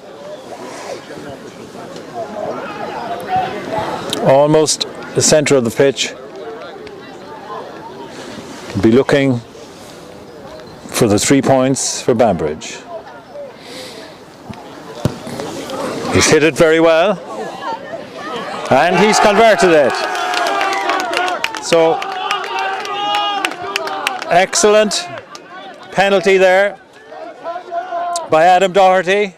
almost the centre of the pitch. Be looking for the 3 points for Banbridge. He's hit it very well, and he's converted it. So, excellent penalty there by Adam Doherty.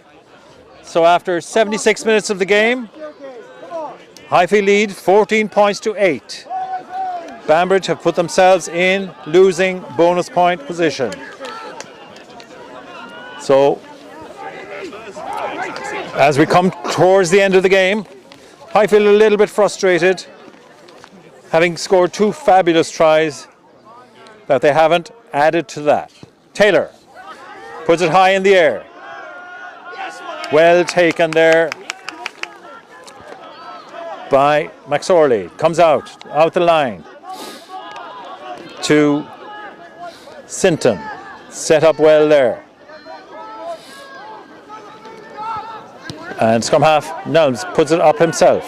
So after 76 minutes of the game, Highfield lead 14 points to 8. Banbridge have put themselves in losing bonus point position. So, as we come towards the end of the game, Highfield a little bit frustrated, having scored 2 fabulous tries, that they haven't added to that. Taylor puts it high in the air. Well taken there by McSorley. Comes out the line to Sinton. Set up well there. And scrum half Nelms puts it up himself.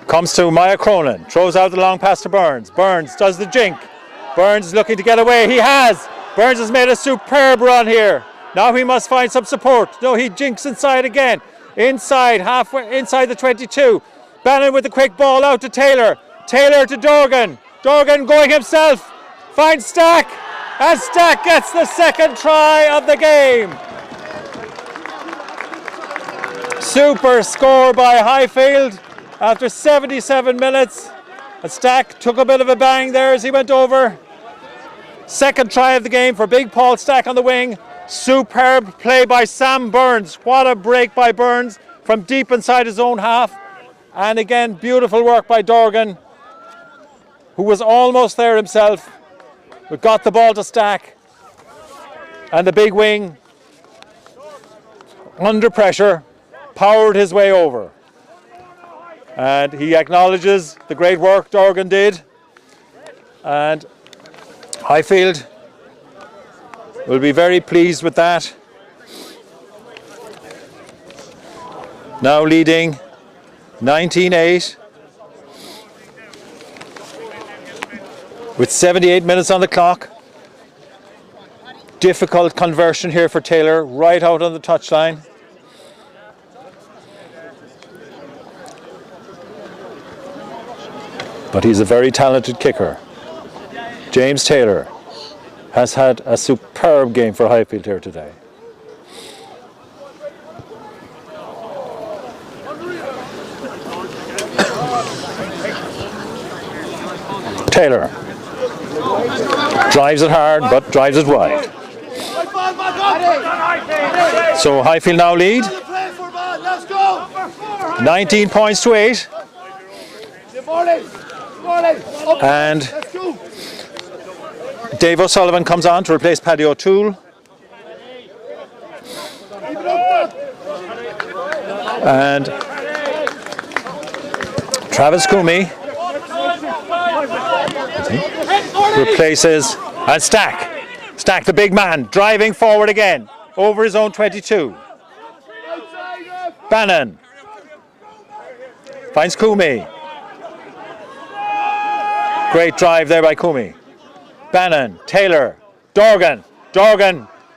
Comes to Maya Cronin. Throws out the long pass to Burns. Burns does the jink. Burns looking to get away. He has. Burns has made a superb run here. Now he must find some support. No, he jinks inside again. Inside, halfway, inside the 22. Bannon with the quick ball out to Taylor. Taylor to Dorgan. Dorgan going himself. Finds Stack. And Stack gets the second try of the game. Super score by Highfield after 77 minutes. And Stack took a bit of a bang there as he went over. Second try of the game for Big Paul Stack on the wing. Superb play by Sam Burns. What a break by Burns from deep inside his own half. And again, beautiful work by Dorgan, who was almost there himself, but got the ball to Stack. And the big wing, under pressure, powered his way over. And he acknowledges the great work Dorgan did. And Highfield will be very pleased with that. Now leading 19-8 with 78 minutes on the clock. Difficult conversion here for Taylor, right out on the touchline. But he's a very talented kicker. James Taylor has had a superb game for Highfield here today. Taylor drives it hard, but drives it wide. So Highfield now lead 19 points to 8. And Dave O'Sullivan comes on to replace Paddy O'Toole. And Travis Coomey replaces, and Stack the big man, driving forward again over his own 22. Bannon finds Coomey. Great drive there by Coomey. Bannon, Taylor, Dorgan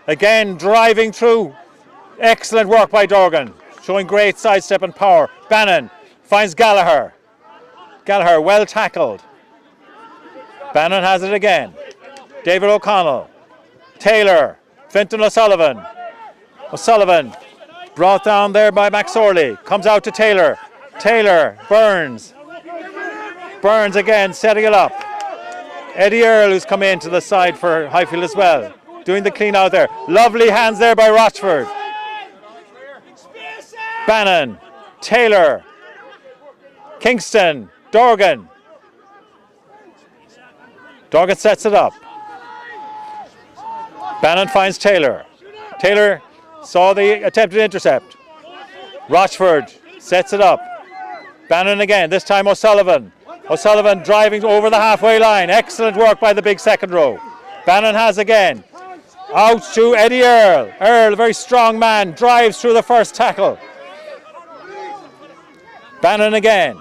again driving through. Excellent work by Dorgan, showing great sidestep and power. Bannon finds Gallagher. Gallagher well tackled. Bannon has it again. David O'Connell. Taylor. Fintan O'Sullivan. O'Sullivan brought down there by McSorley. Comes out to Taylor. Taylor. Burns. Burns again setting it up. Eddie Earl, who's come in to the side for Highfield as well. Doing the clean out there. Lovely hands there by Rochford. Bannon. Taylor. Kingston. Dorgan. Dorgan sets it up. Bannon finds Taylor. Taylor saw the attempted intercept. Rochford sets it up. Bannon again, this time O'Sullivan. O'Sullivan driving over the halfway line. Excellent work by the big second row. Bannon has again. Out to Eddie Earl. Earl, a very strong man, drives through the first tackle. Bannon again.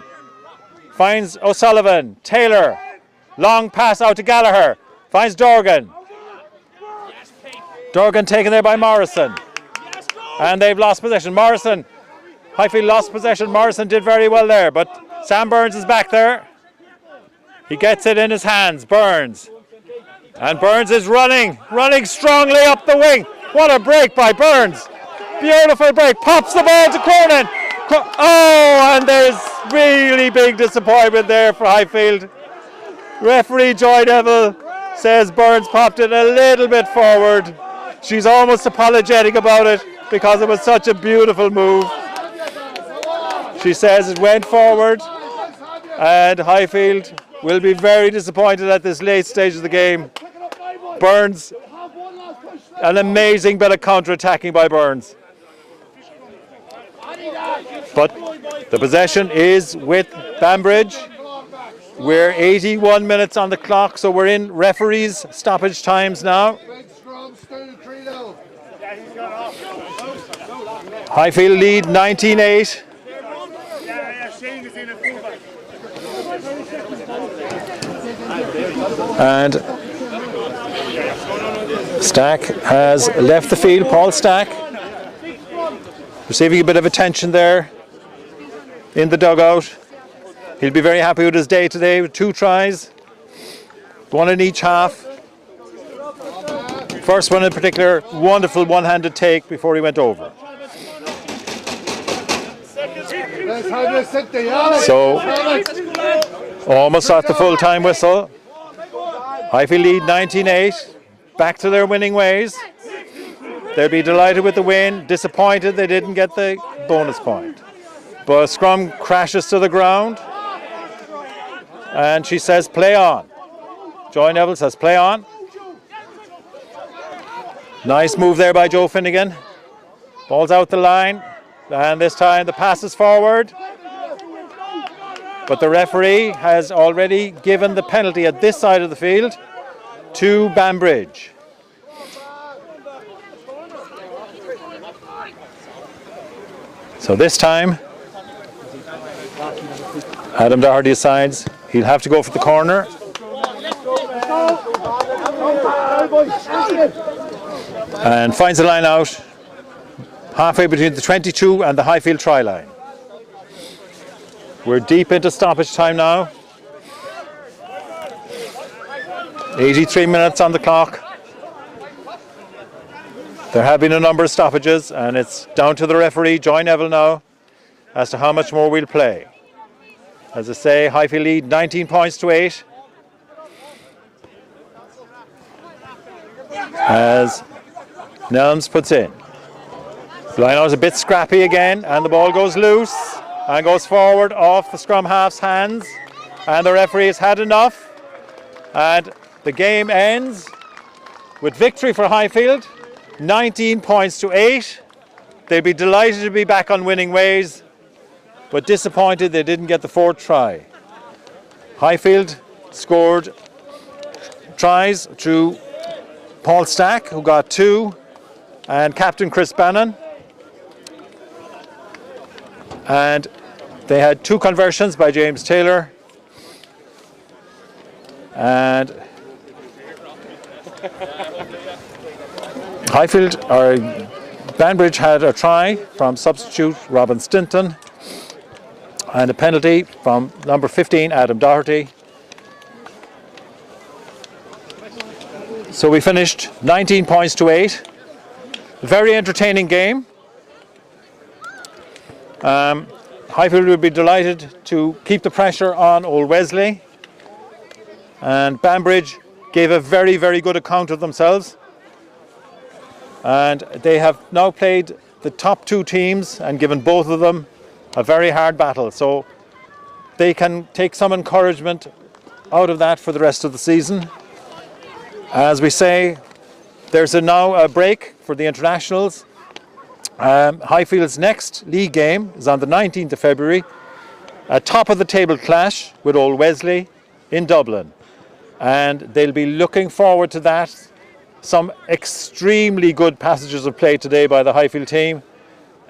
Finds O'Sullivan. Taylor. Long pass out to Gallagher. Finds Dorgan. Dorgan taken there by Morrison. And they've lost possession. Morrison. Highfield lost possession. Morrison did very well there, but Sam Burns is back there. He gets it in his hands. Burns. And Burns is running strongly up the wing. What a break by Burns. Beautiful break. Pops the ball to Cronin. Oh, and there's really big disappointment there for Highfield. Referee Joy Neville says Burns popped it a little bit forward. She's almost apologetic about it because it was such a beautiful move. She says it went forward, and Highfield will be very disappointed at this late stage of the game. Burns, an amazing bit of counter-attacking by Burns. But the possession is with Banbridge. We're 81 minutes on the clock, so we're in referees' stoppage times now. Highfield lead 19-8. And Stack has left the field. Paul Stack receiving a bit of attention there in the dugout. He'll be very happy with his day today with 2 tries, 1 in each half. First one in particular, wonderful one-handed take before he went over. So, almost at the full-time whistle. Highfield lead 19-8, back to their winning ways. They'll be delighted with the win, disappointed they didn't get the bonus point. But scrum crashes to the ground, and she says play on. Joy Neville says play on. Nice move there by Joe Finnegan. Ball's out the line, and this time the pass is forward. But the referee has already given the penalty at this side of the field to Banbridge. So this time, Adam Doherty decides he'll have to go for the corner. And finds the line out halfway between the 22 and the Highfield try line. We're deep into stoppage time now. 83 minutes on the clock. There have been a number of stoppages, and it's down to the referee, Joy Neville, now as to how much more we'll play. As I say, Highfield lead 19 points to 8. As Nelms puts in. The line-out is a bit scrappy again, and the ball goes loose and goes forward off the scrum half's hands, and the referee has had enough, and the game ends with victory for Highfield, 19 points to 8. They'll be delighted to be back on winning ways, but disappointed they didn't get the 4th try. Highfield scored tries through Paul Stack, who got 2, and Captain Chris Bannon. And they had 2 conversions by James Taylor. And Banbridge had a try from substitute Robin Stinton and a penalty from number 15 Adam Doherty. So we finished 19 points to 8. A very entertaining game. Highfield would be delighted to keep the pressure on Old Wesley, and Banbridge gave a very, very good account of themselves, and they have now played the top 2 teams and given both of them a very hard battle, so they can take some encouragement out of that for the rest of the season. As we say, there's now a break for the internationals. Highfield's next league game is on the 19th of February, a top of the table clash with Old Wesley in Dublin, and they'll be looking forward to that Some extremely good passages of play today by the Highfield team.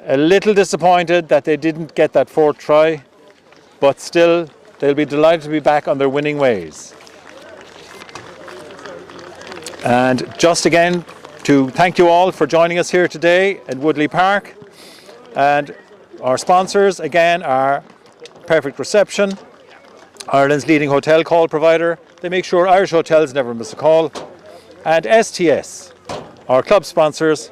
A little disappointed that they didn't get that 4th try, but still they'll be delighted to be back on their winning ways. And just again to thank you all for joining us here today at Woodleigh Park. And our sponsors again are Perfect Reception, Ireland's leading hotel call provider. They make sure Irish hotels never miss a call. And STS, our club sponsors,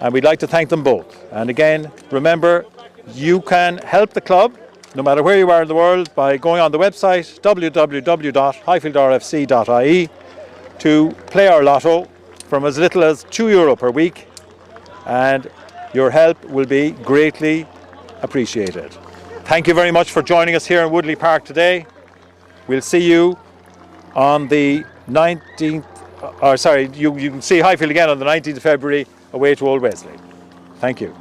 and we'd like to thank them both. And again, remember, you can help the club, no matter where you are in the world, by going on the website www.highfieldrfc.ie to play our lotto from as little as €2 per week, and your help will be greatly appreciated. Thank you very much for joining us here in Woodleigh Park today. We'll see you on the 19th, you can see Highfield again on the 19th of February away to Old Wesley. Thank you.